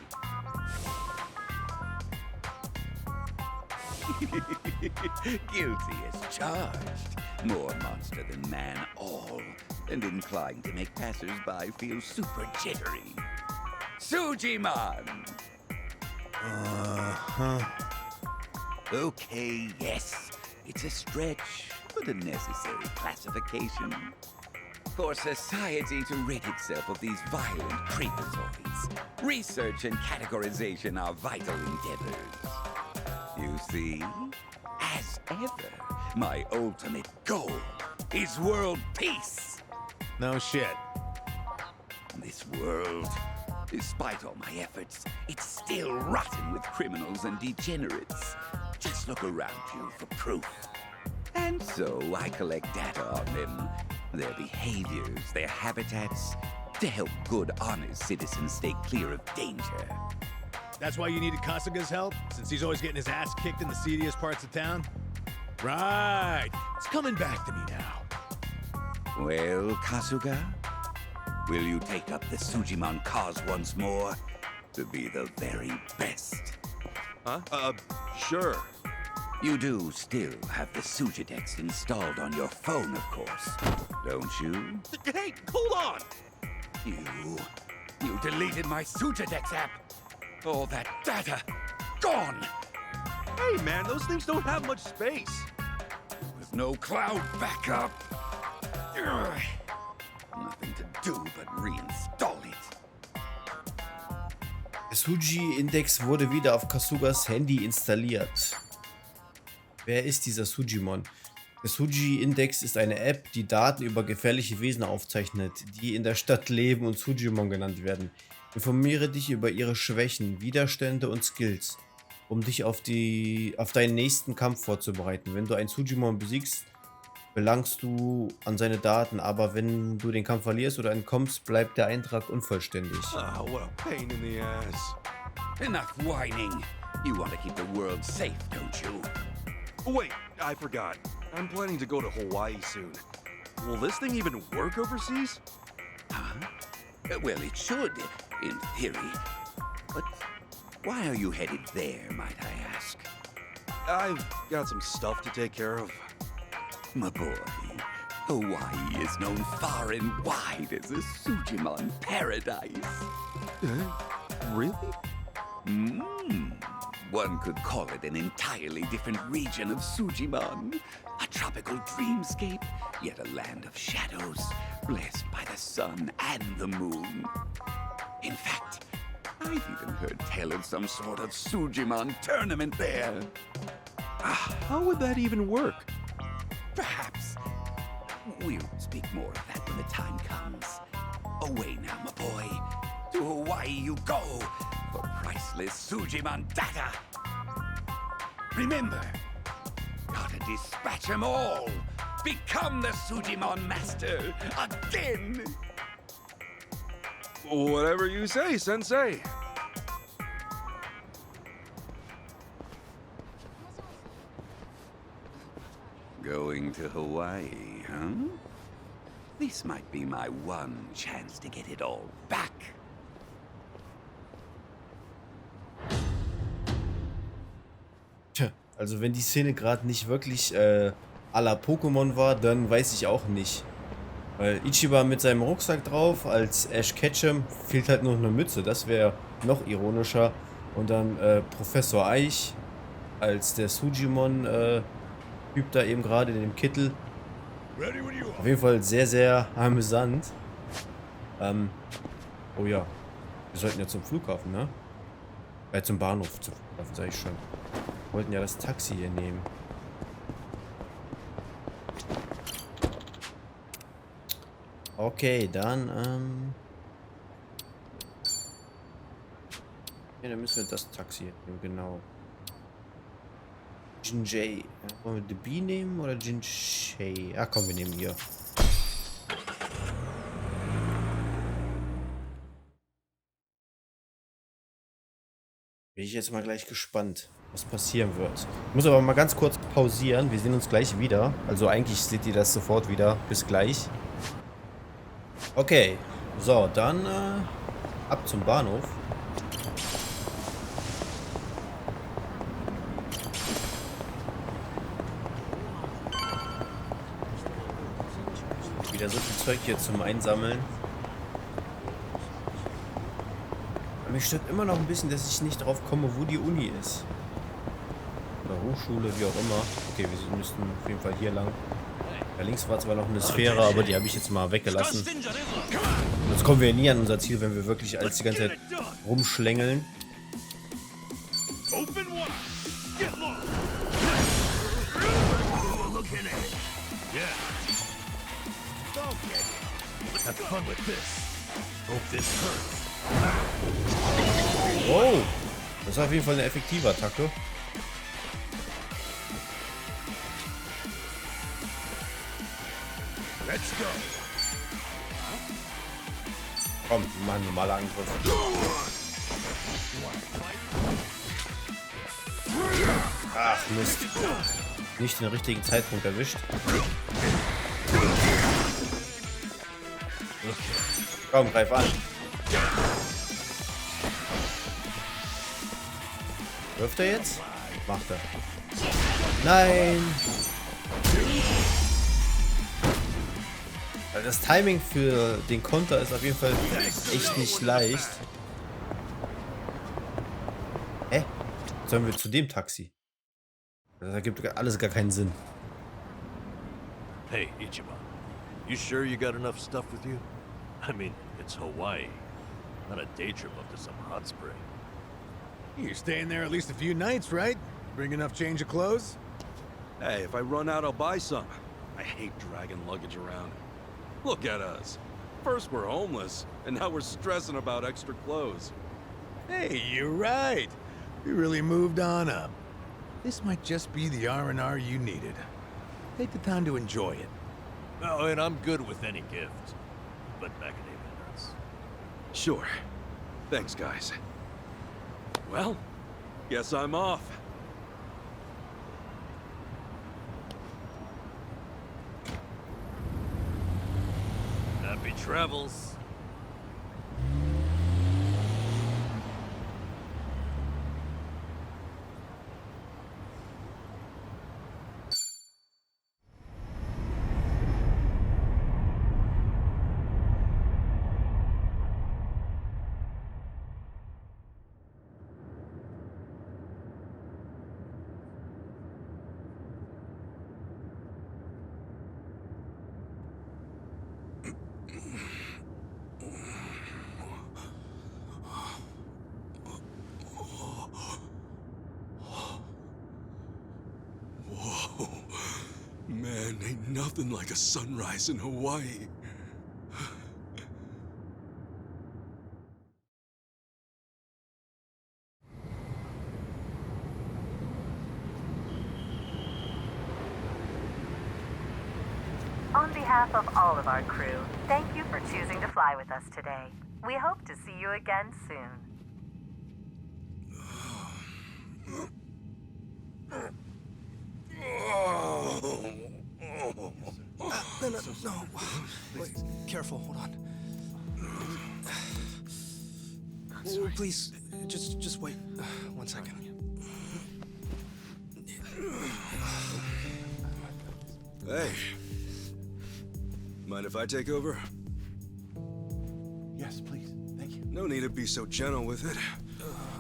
Guilty as charged. More monster than man all, and inclined to make passers-by feel super jittery. Sujiman! Okay, yes. It's a stretch, but a necessary classification. For society to rid itself of these violent creepazoids, research and categorization are vital endeavors. You see, as ever, my ultimate goal is world peace. No shit. This world, despite all my efforts, it's still rotten with criminals and degenerates. Just look around you for proof. And so I collect data on them, their behaviors, their habitats, to help good, honest citizens stay clear of danger. That's why you needed Kasuga's help, since he's always getting his ass kicked in the seediest parts of town? Right. It's coming back to me now. Well, Kasuga, will you take up the Sujimon cause once more to be the very best? Huh? Sure. You do still have the Sujidex installed on your phone, of course, don't you? Hey, hold on! You deleted my Sujidex app. All that data, gone! Hey, man, those things don't have much space. With no cloud backup. Ugh. Nothing to do but reinstall it. Der Suji-Index wurde wieder auf Kasugas Handy installiert. Wer ist dieser Sujimon? Der Suji-Index ist eine App, die Daten über gefährliche Wesen aufzeichnet, die in der Stadt leben und Sujimon genannt werden. Informiere dich über ihre Schwächen, Widerstände und Skills, um dich auf deinen nächsten Kampf vorzubereiten. Wenn du einen Sujimon besiegst, belangst du an seine Daten, aber wenn du den Kampf verlierst oder entkommst, bleibt der Eintrag unvollständig. Ah, what a pain in the ass. Enough whining. You want to keep the world safe, don't you? Wait, I forgot. I'm planning to go to Hawaii soon. Will this thing even work overseas? Huh? Well, it should, in theory. But why are you headed there, might I ask? I've got some stuff to take care of. My boy, Hawaii is known far and wide as a Sujimon paradise. Really? One could call it an entirely different region of Sujimon. A tropical dreamscape, yet a land of shadows, blessed by the sun and the moon. In fact, I've even heard tell of some sort of Sujimon tournament there. How would that even work? Perhaps. We'll speak more of that when the time comes. Away now, my boy. To Hawaii you go for priceless Sujimon data. Remember, gotta dispatch them all. Become the Sujimon master again. Whatever you say, Sensei. Going to Hawaii, huh? This might be my one chance to get it all back. Tja, Also wenn die Szene gerade nicht wirklich à la Pokémon war, dann weiß ich auch nicht. Weil Ichiban mit seinem Rucksack drauf, als Ash Ketchum fehlt halt nur eine Mütze. Das wäre noch ironischer. Und dann Professor Eich als der Sujimon-Typ da eben gerade in dem Kittel. Auf jeden Fall sehr, sehr amüsant. Oh ja. Wir sollten ja zum Flughafen, ne? Zum Bahnhof. Zum Flughafen, sag ich schon. Wir wollten ja das Taxi hier nehmen. Okay, dann, ja, dann müssen wir das Taxi nehmen, genau. Jinjay. Wollen wir The B nehmen oder Jinjay? Ah, komm, wir nehmen hier. Bin ich jetzt mal gleich gespannt, was passieren wird. Ich muss aber mal ganz kurz pausieren. Wir sehen uns gleich wieder. Also eigentlich seht ihr das sofort wieder. Bis gleich. Okay. So, dann ab zum Bahnhof. Wieder so viel Zeug hier zum Einsammeln. Aber mich stört immer noch ein bisschen, dass ich nicht drauf komme, wo die Uni ist. Oder Hochschule, wie auch immer. Okay, wir müssten auf jeden Fall hier lang. Da links war zwar noch eine Sphäre, aber die habe ich jetzt mal weggelassen. Sonst kommen wir nie an unser Ziel, wenn wir wirklich alles die ganze Zeit rumschlängeln. Oh, das ist auf jeden Fall eine effektive Attacke. Komm, Mann, normaler Angriff. Ach, Mist. Nicht den richtigen Zeitpunkt erwischt. Komm, greif an. Wirft er jetzt? Macht er. Nein! Also das Timing für den Konter ist auf jeden Fall echt nicht leicht. Hä? Sollen wir zu dem Taxi? Das ergibt alles gar keinen Sinn. Hey, Ichiban. You sure you got enough stuff with you? I mean, it's Hawaii. Not a day trip up to some hot spring. You're staying there at least a few nights, right? Bring enough change of clothes? Hey, if I run out, I'll buy some. I hate dragging luggage around. Look at us. First we're homeless, and now we're stressing about extra clothes. Hey, you're right. We really moved on up. This might just be the R&R you needed. Take the time to enjoy it. Oh, and I'm good with any gift. But back in nuts. Sure. Thanks, guys. Well, guess I'm off. Happy travels. Man, ain't nothing like a sunrise in Hawaii. On behalf of all of our crew, thank you for choosing to fly with us today. We hope to see you again soon. No. Wait, careful, hold on. Please, just wait 1 second. Hey. Mind if I take over? Yes, please. Thank you. No need to be so gentle with it.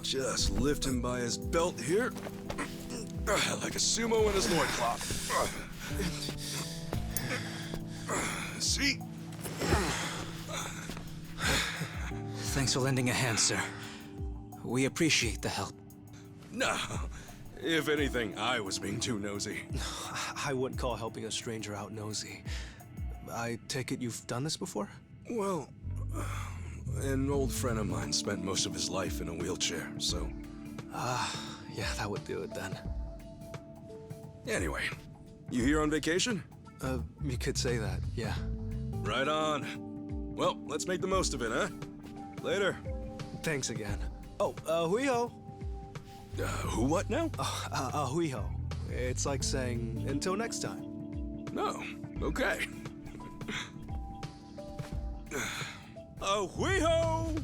Just lift him by his belt here. Like a sumo in his loincloth. See? Thanks for lending a hand, sir. We appreciate the help. No. If anything, I was being too nosy. I wouldn't call helping a stranger out nosy. I take it you've done this before? Well, an old friend of mine spent most of his life in a wheelchair, so... Yeah, that would do it then. Anyway, you here on vacation? You could say that, yeah. Right on. Well, let's make the most of it, huh? Later. Thanks again. Oh, huiho. Who what now? Huiho. It's like saying, until next time. No. Okay. Wee-ho!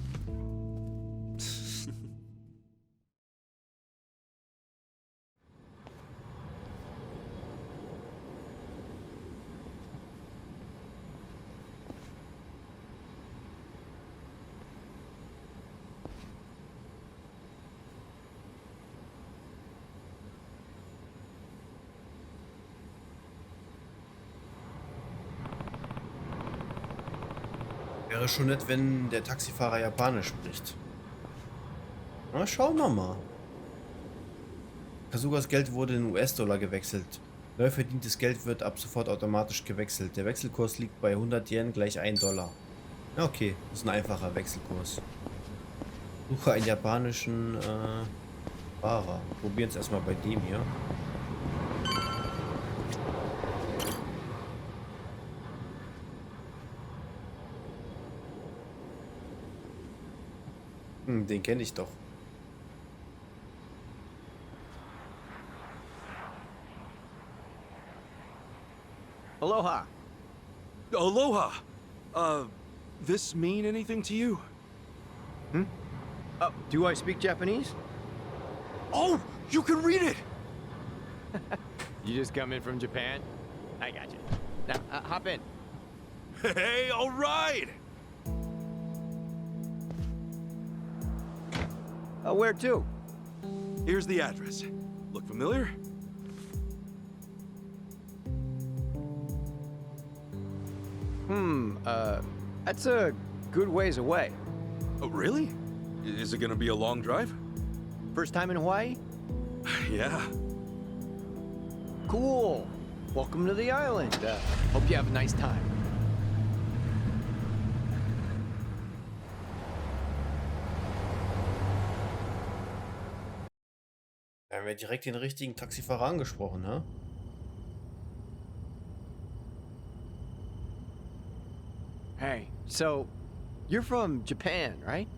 Wäre schon nett, wenn der Taxifahrer Japanisch spricht. Na, schauen wir mal. Kasugas Geld wurde in US-Dollar gewechselt. Neu verdientes Geld wird ab sofort automatisch gewechselt. Der Wechselkurs liegt bei 100 Yen gleich 1 Dollar. Ja, okay, das ist ein einfacher Wechselkurs. Suche einen japanischen Fahrer. Probieren es erstmal bei dem hier. Den kenne ich doch. Aloha. Aloha! This mean anything to you? Do I speak Japanese? Oh, you can read it! You just come in from Japan? I got you. Now, hop in. Hey, all right! Where to? Here's the address. Look familiar? That's a good ways away. Oh, really? Is it gonna be a long drive? First time in Hawaii? Yeah. Cool. Welcome to the island. Hope you have a nice time. Da haben wir direkt den richtigen Taxifahrer angesprochen, ne? Hey, so you're from Japan, right?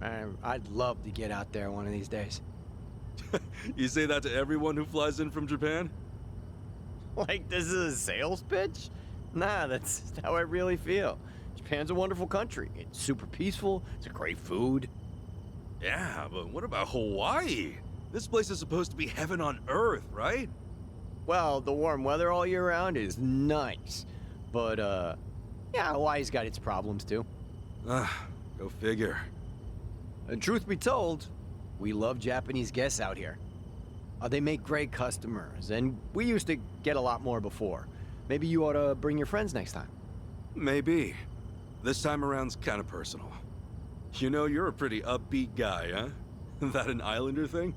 I'd love to get out there one of these days. You say that to everyone who flies in from Japan? Like this is a sales pitch? Nah, that's how I really feel. Japan's a wonderful country. It's super peaceful. It's a great food. Yeah, but what about Hawaii? This place is supposed to be heaven on earth, right? Well, the warm weather all year round is nice. But, yeah, Hawaii's got its problems too. Go figure. And truth be told, we love Japanese guests out here. They make great customers, and we used to get a lot more before. Maybe you ought to bring your friends next time. Maybe. This time around's kind of personal. You know, you're a pretty upbeat guy, huh? That an islander thing?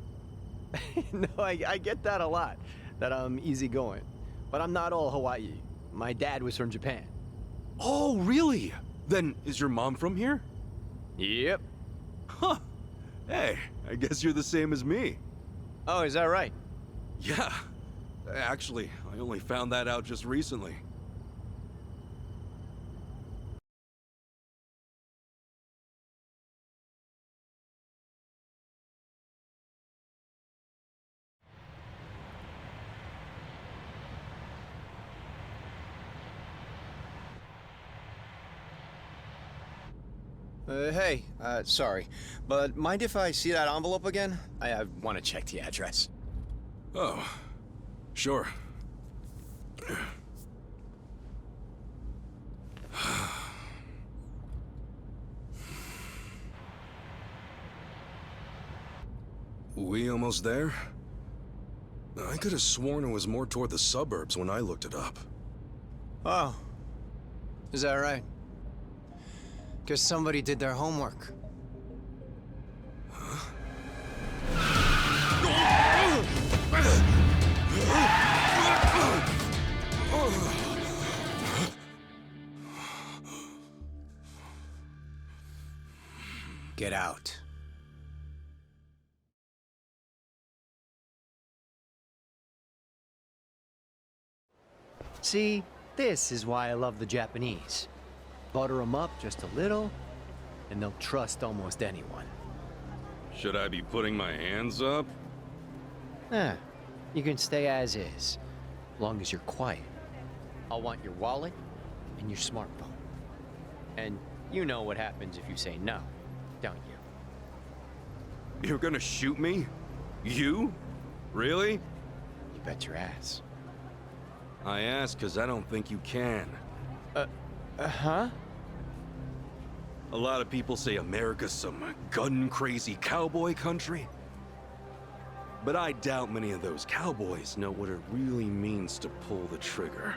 No, I get that a lot, that I'm easygoing. But I'm not all Hawaii. My dad was from Japan. Oh, really? Then is your mom from here? Yep. Huh. Hey, I guess you're the same as me. Oh, is that right? Yeah. Actually, I only found that out just recently. Hey, sorry, but mind if I see that envelope again? I want to check the address. Oh, sure. almost there? I could have sworn it was more toward the suburbs when I looked it up. Oh. Is that right? Guess somebody did their homework. Get out. See, this is why I love the Japanese. Butter them up just a little, and they'll trust almost anyone. Should I be putting my hands up? Eh, you can stay as is, long as you're quiet. I'll want your wallet and your smartphone. And you know what happens if you say no, don't you? You're gonna shoot me? You? Really? You bet your ass. I ask because I don't think you can. Huh? A lot of people say America's some gun-crazy cowboy country. But I doubt many of those cowboys know what it really means to pull the trigger.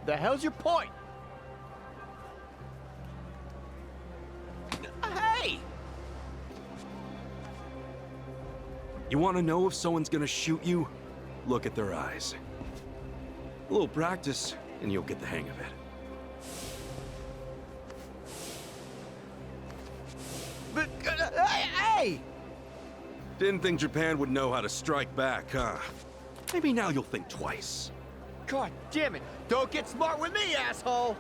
The hell's your point? Hey! You want to know if someone's gonna shoot you? Look at their eyes. A little practice, and you'll get the hang of it. But, hey! Didn't think Japan would know how to strike back, huh? Maybe now you'll think twice. God damn it! Don't get smart with me, asshole!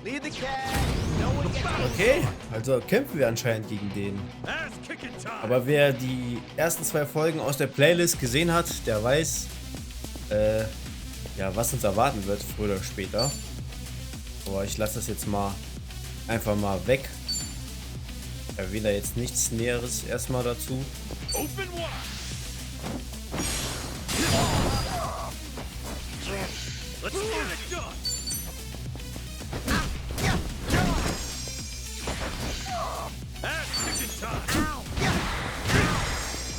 Lead the cat! No one gets Okay, also kämpfen wir anscheinend gegen den. Aber wer die ersten 2 Folgen aus der Playlist gesehen hat, der weiß, ja, was uns erwarten wird, früher oder später. Aber ich lasse das jetzt mal einfach mal weg. Ich erwähne da jetzt nichts Näheres erstmal dazu.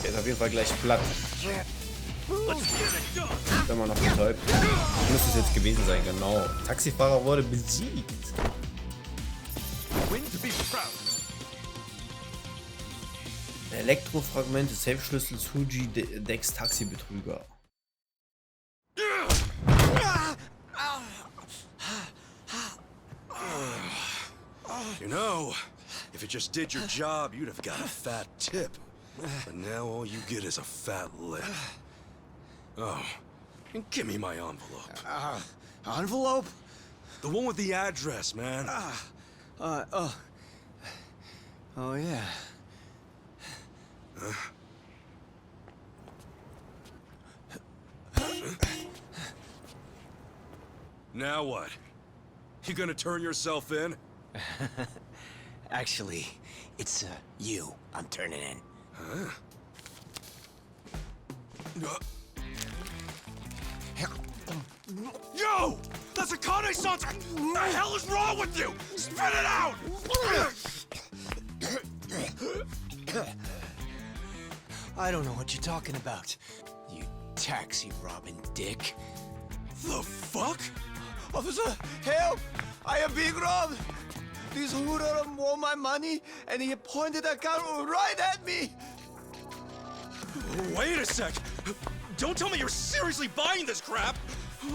Der ist auf jeden Fall gleich platt. Immer noch betäubt. Müsste es jetzt gewesen sein, genau. Taxifahrer wurde besiegt. Elektrofragmente, Safe-Schlüssel, Tsuji, Decks, Taxibetrüger. You know, if it just did your job, you'd have got a fat tip. But now all you get is a fat lip. Oh, and give me my envelope. Envelope? The one with the address, man. Oh yeah. Now what? You gonna turn yourself in? Actually, it's you I'm turning in. Huh? Yo! That's Akane-san's! What the hell is wrong with you? Spit it out! I don't know what you're talking about, you taxi-robbing dick. The fuck? Officer, help! I am being robbed! This hoodlum won my money, and he pointed a gun right at me! Wait a sec! Don't tell me you're seriously buying this crap!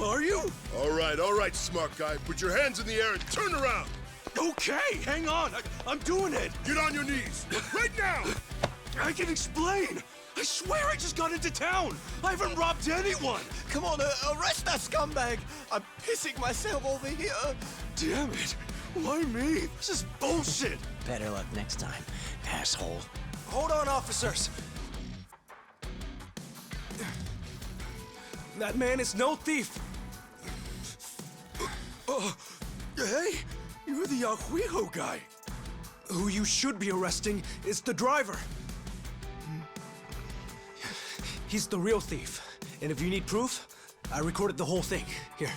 Are you? All right, smart guy. Put your hands in the air and turn around! Okay, hang on. I'm doing it. Get on your knees, right now! I can explain. I swear I just got into town. I haven't robbed anyone. Come on, arrest that scumbag! I'm pissing myself over here! Damn it. Why me? This is bullshit. Better luck next time, asshole. Hold on, officers. That man is no thief. Hey, you're the Yakuza guy. Who you should be arresting is the driver. He's the real thief. And if you need proof, I recorded the whole thing. Here.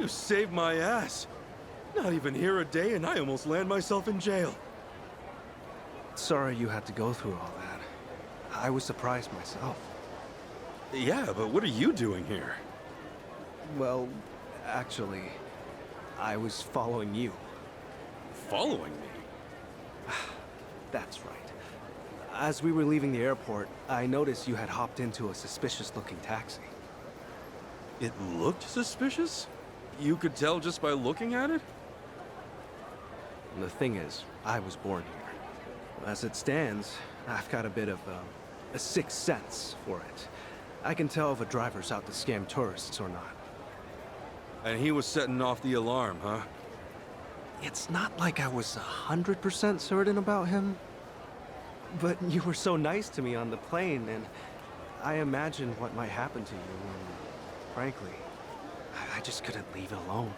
You saved my ass. Not even here a day and I almost land myself in jail. Sorry you had to go through all that. I was surprised myself. Yeah, but what are you doing here? Well, actually, I was following you. Following me? That's right. As we were leaving the airport, I noticed you had hopped into a suspicious-looking taxi. It looked suspicious? You could tell just by looking at it? And the thing is, I was born here. As it stands, I've got a bit of a sixth sense for it. I can tell if a driver's out to scam tourists or not. And he was setting off the alarm, huh? It's not like I was 100% certain about him. But you were so nice to me on the plane, and I imagined what might happen to you, and frankly, I just couldn't leave it alone.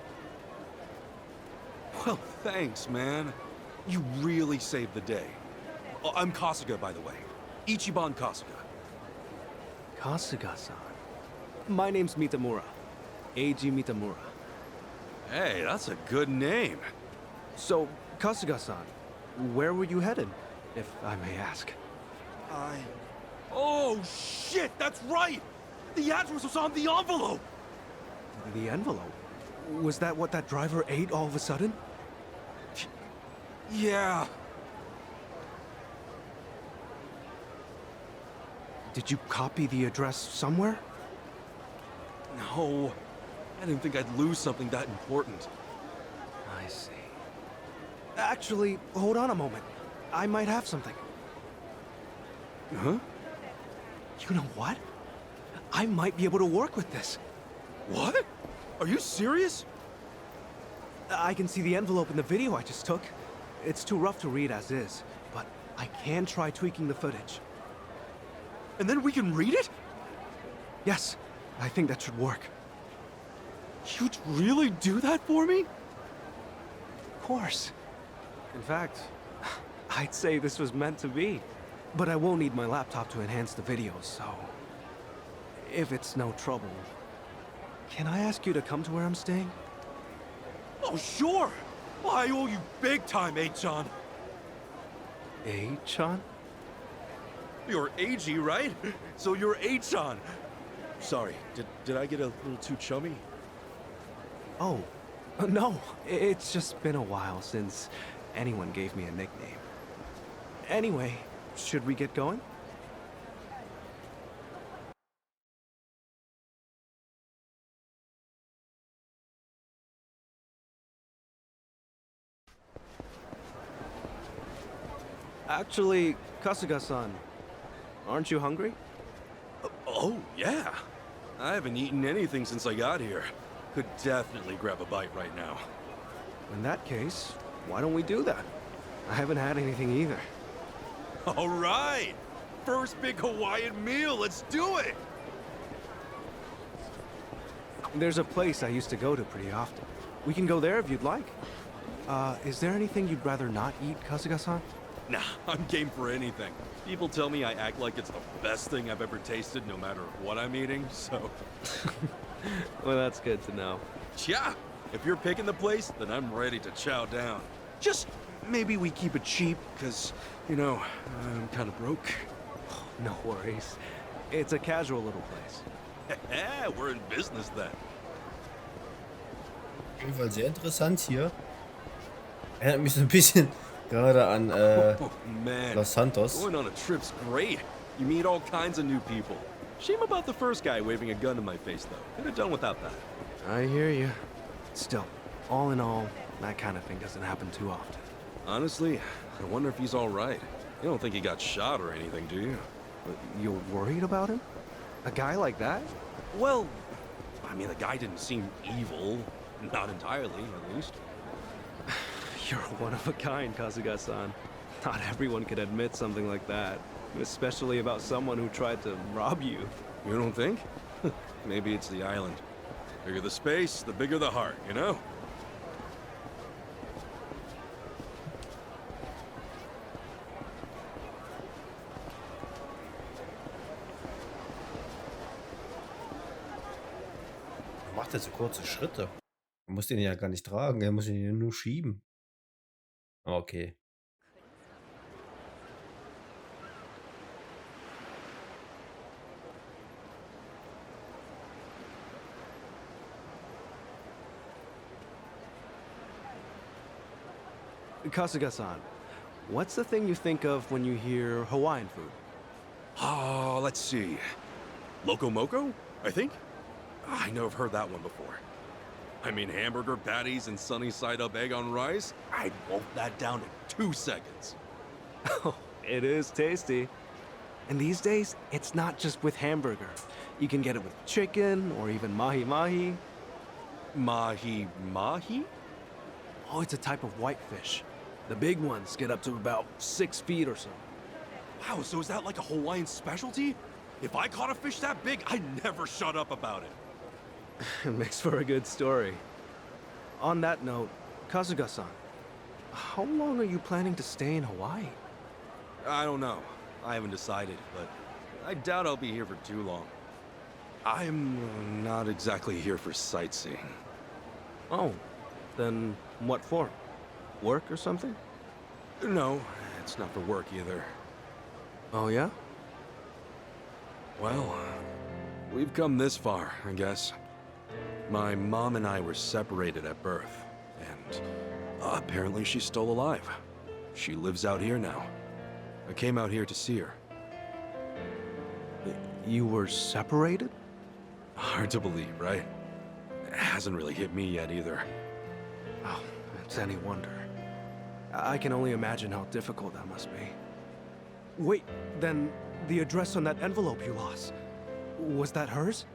Well, thanks, man. You really saved the day. Oh, I'm Kasuga, by the way. Ichiban Kasuga. Kasuga-san. My name's Mitamura. Eiji Mitamura. Hey, that's a good name. So, Kasuga-san, where were you headed, if I may ask? Oh, shit, that's right! The address was on the envelope! The envelope? Was that what that driver ate all of a sudden? Yeah. Did you copy the address somewhere? No. I didn't think I'd lose something that important. I see. Actually, hold on a moment. I might have something. Huh? You know what? I might be able to work with this. What? Are you serious? I can see the envelope in the video I just took. It's too rough to read as is, but I can try tweaking the footage. And then we can read it? Yes, I think that should work. You'd really do that for me? Of course. In fact, I'd say this was meant to be. But I will need my laptop to enhance the video, so... if it's no trouble, can I ask you to come to where I'm staying? Oh, sure! Well, I owe you big time, Eichan. Eichan? You're Eiji, right? So you're Eichan. Sorry, did I get a little too chummy? Oh, no. It's just been a while since anyone gave me a nickname. Anyway, should we get going? Actually, Kasuga-san, aren't you hungry? Oh, yeah. I haven't eaten anything since I got here. Could definitely grab a bite right now. In that case, why don't we do that? I haven't had anything either. All right! First big Hawaiian meal, let's do it! There's a place I used to go to pretty often. We can go there if you'd like. Is there anything you'd rather not eat, Kasuga-san? Nah, I'm game for anything. People tell me I act like it's the best thing I've ever tasted, no matter what I'm eating, so... Well, that's good to know. Yeah, if you're picking the place, then I'm ready to chow down. Just maybe we keep it cheap, because, you know, I'm kind of broke. No worries. It's a casual little place. We're in business then. Auf jeden Fall sehr interessant hier. Erinnert mich so ein bisschen gerade an Man. Los Santos. Going on a trip's great. You meet all kinds of new people. Shame about the first guy waving a gun in my face, though. Could have done without that. I hear you. Still, all in all, that kind of thing doesn't happen too often. Honestly, I wonder if he's all right. You don't think he got shot or anything, do you? But you're worried about him? A guy like that? Well, I mean, the guy didn't seem evil. Not entirely, at least. You're one of a kind, Kasuga-san. Not everyone could admit something like that. Especially about someone who tried to rob you. You don't think? Maybe it's the island. Bigger the space, the bigger the heart, you know? Macht er so kurze Schritte? Er muss den ja gar nicht tragen, er muss ihn ja nur schieben. Okay. Kasuga-san, what's the thing you think of when you hear Hawaiian food? Oh, let's see. Loco Moco, I think? I know I've heard that one before. I mean, hamburger patties and sunny side up egg on rice? I'd wolf that down in 2 seconds. Oh, it is tasty. And these days, it's not just with hamburger. You can get it with chicken or even mahi-mahi. Mahi-mahi? Oh, it's a type of whitefish. The big ones get up to about 6 feet or so. Wow, so is that like a Hawaiian specialty? If I caught a fish that big, I'd never shut up about it. It makes for a good story. On that note, Kasuga-san, how long are you planning to stay in Hawaii? I don't know. I haven't decided, but I doubt I'll be here for too long. I'm not exactly here for sightseeing. Oh, then what for? Work or something? No, it's not for work either. Oh, yeah? Well, we've come this far, I guess. My mom and I were separated at birth, and apparently she's still alive. She lives out here now. I came out here to see her. You were separated? Hard to believe, right? It hasn't really hit me yet either. Oh, it's any wonder. I can only imagine how difficult that must be. Wait, then the address on that envelope you lost, was that hers?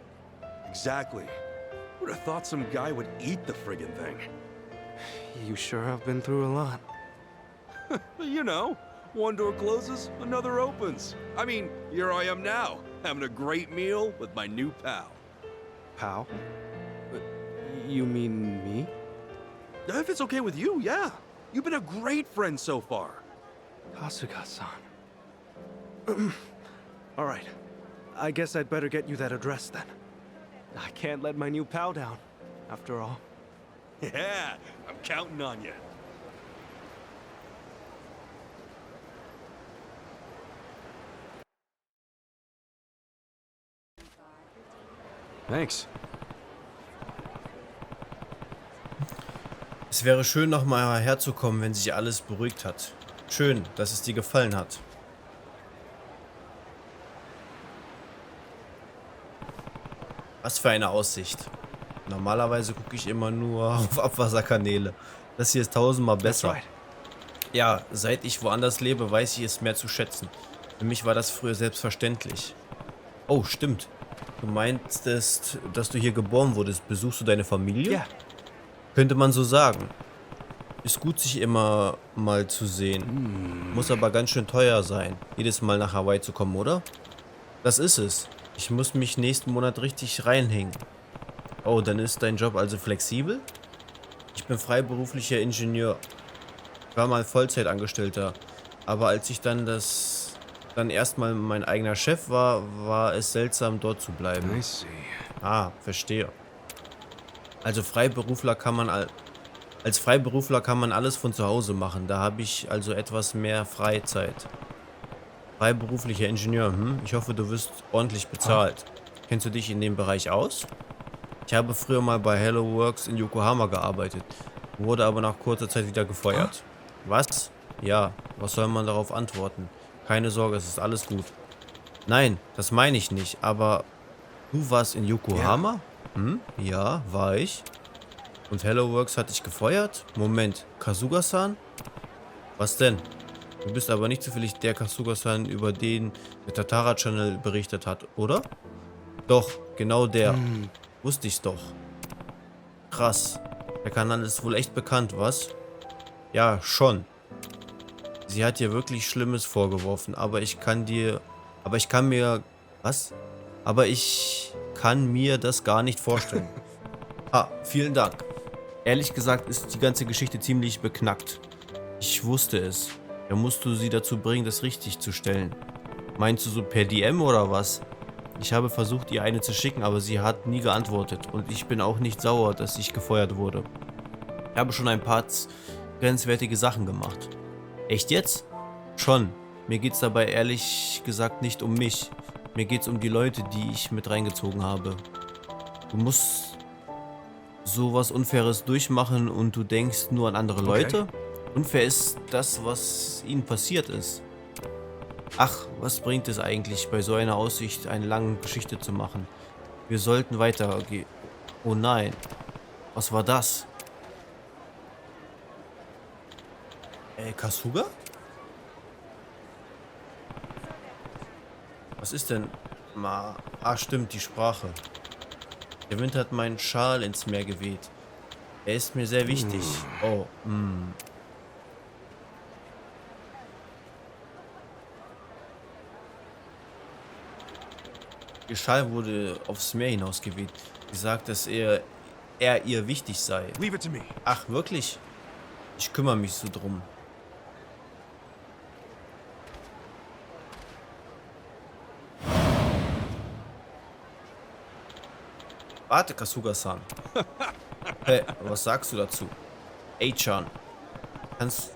Exactly. Would have thought some guy would eat the friggin' thing. You sure have been through a lot. You know, one door closes, another opens. I mean, here I am now, having a great meal with my new pal. Pal? You mean me? If it's okay with you, yeah. You've been a great friend so far. Kasuga-san. All right. I guess I'd better get you that address then. I can't let my new pal down, after all. Yeah, I'm counting on you. Thanks. Es wäre schön, nochmal herzukommen, wenn sich alles beruhigt hat. Schön, dass es dir gefallen hat. Was für eine Aussicht. Normalerweise gucke ich immer nur auf Abwasserkanäle. Das hier ist tausendmal besser. Ja, seit ich woanders lebe, weiß ich es mehr zu schätzen. Für mich war das früher selbstverständlich. Oh, stimmt. Du meintest, dass du hier geboren wurdest. Besuchst du deine Familie? Ja. Könnte man so sagen. Ist gut, sich immer mal zu sehen. Muss aber ganz schön teuer sein, jedes Mal nach Hawaii zu kommen, oder? Das ist es. Ich muss mich nächsten Monat richtig reinhängen. Oh, dann ist dein Job also flexibel? Ich bin freiberuflicher Ingenieur. Ich war mal Vollzeitangestellter. Aber als ich dann erstmal mein eigener Chef war, war es seltsam, dort zu bleiben. I see. Ah, verstehe. Also als Freiberufler kann man alles von zu Hause machen. Da habe ich also etwas mehr Freizeit. Freiberuflicher Ingenieur, Ich hoffe, du wirst ordentlich bezahlt. Kennst du dich in dem Bereich aus? Ich habe früher mal bei Hello Works in Yokohama gearbeitet, wurde aber nach kurzer Zeit wieder gefeuert. Was? Ja, was soll man darauf antworten? Keine Sorge, es ist alles gut. Nein, das meine ich nicht, aber du warst in Yokohama? Ja, war ich. Und Hello Works hat dich gefeuert? Moment, Kasuga-san? Was denn? Du bist aber nicht zufällig der Kasuga-san, über den der Tatara-Channel berichtet hat, oder? Doch, genau der. Wusste ich's doch. Krass. Der Kanal ist wohl echt bekannt, was? Ja, schon. Sie hat dir wirklich Schlimmes vorgeworfen, aber ich kann mir das gar nicht vorstellen. Vielen Dank. Ehrlich gesagt ist die ganze Geschichte ziemlich beknackt. Ich wusste es. Da musst du sie dazu bringen, das richtig zu stellen. Meinst du so per DM oder was? Ich habe versucht, ihr eine zu schicken, aber sie hat nie geantwortet. Und ich bin auch nicht sauer, dass ich gefeuert wurde. Ich habe schon ein paar grenzwertige Sachen gemacht. Echt jetzt? Schon. Mir geht's dabei ehrlich gesagt nicht um mich. Mir geht's um die Leute, die ich mit reingezogen habe. Du musst sowas Unfaires durchmachen und du denkst nur an andere Leute? Unfair ist das, was ihnen passiert ist. Ach, was bringt es eigentlich, bei so einer Aussicht eine lange Geschichte zu machen? Wir sollten weitergehen. Oh nein. Was war das? Kasuga? Was ist denn? Stimmt, die Sprache. Der Wind hat meinen Schal ins Meer geweht. Er ist mir sehr wichtig. Oh, Ihr Schal wurde aufs Meer hinausgeweht. Sie sagt, dass er ihr wichtig sei. Leave it to me. Ach, wirklich? Ich kümmere mich so drum. Warte, Kasuga-san. Hey, was sagst du dazu? Chan. Kannst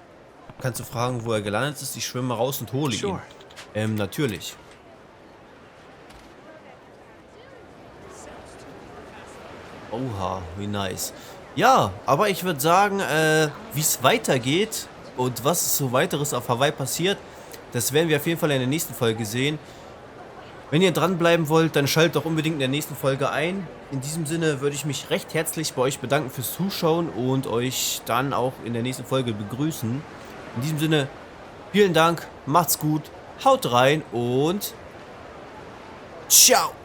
du fragen, wo er gelandet ist? Ich schwimme raus und hole ihn. Natürlich. Oha, wie nice. Ja, aber ich würde sagen, wie es weitergeht und was so weiteres auf Hawaii passiert, das werden wir auf jeden Fall in der nächsten Folge sehen. Wenn ihr dranbleiben wollt, dann schaltet doch unbedingt in der nächsten Folge ein. In diesem Sinne würde ich mich recht herzlich bei euch bedanken fürs Zuschauen und euch dann auch in der nächsten Folge begrüßen. In diesem Sinne, vielen Dank, macht's gut, haut rein und ciao!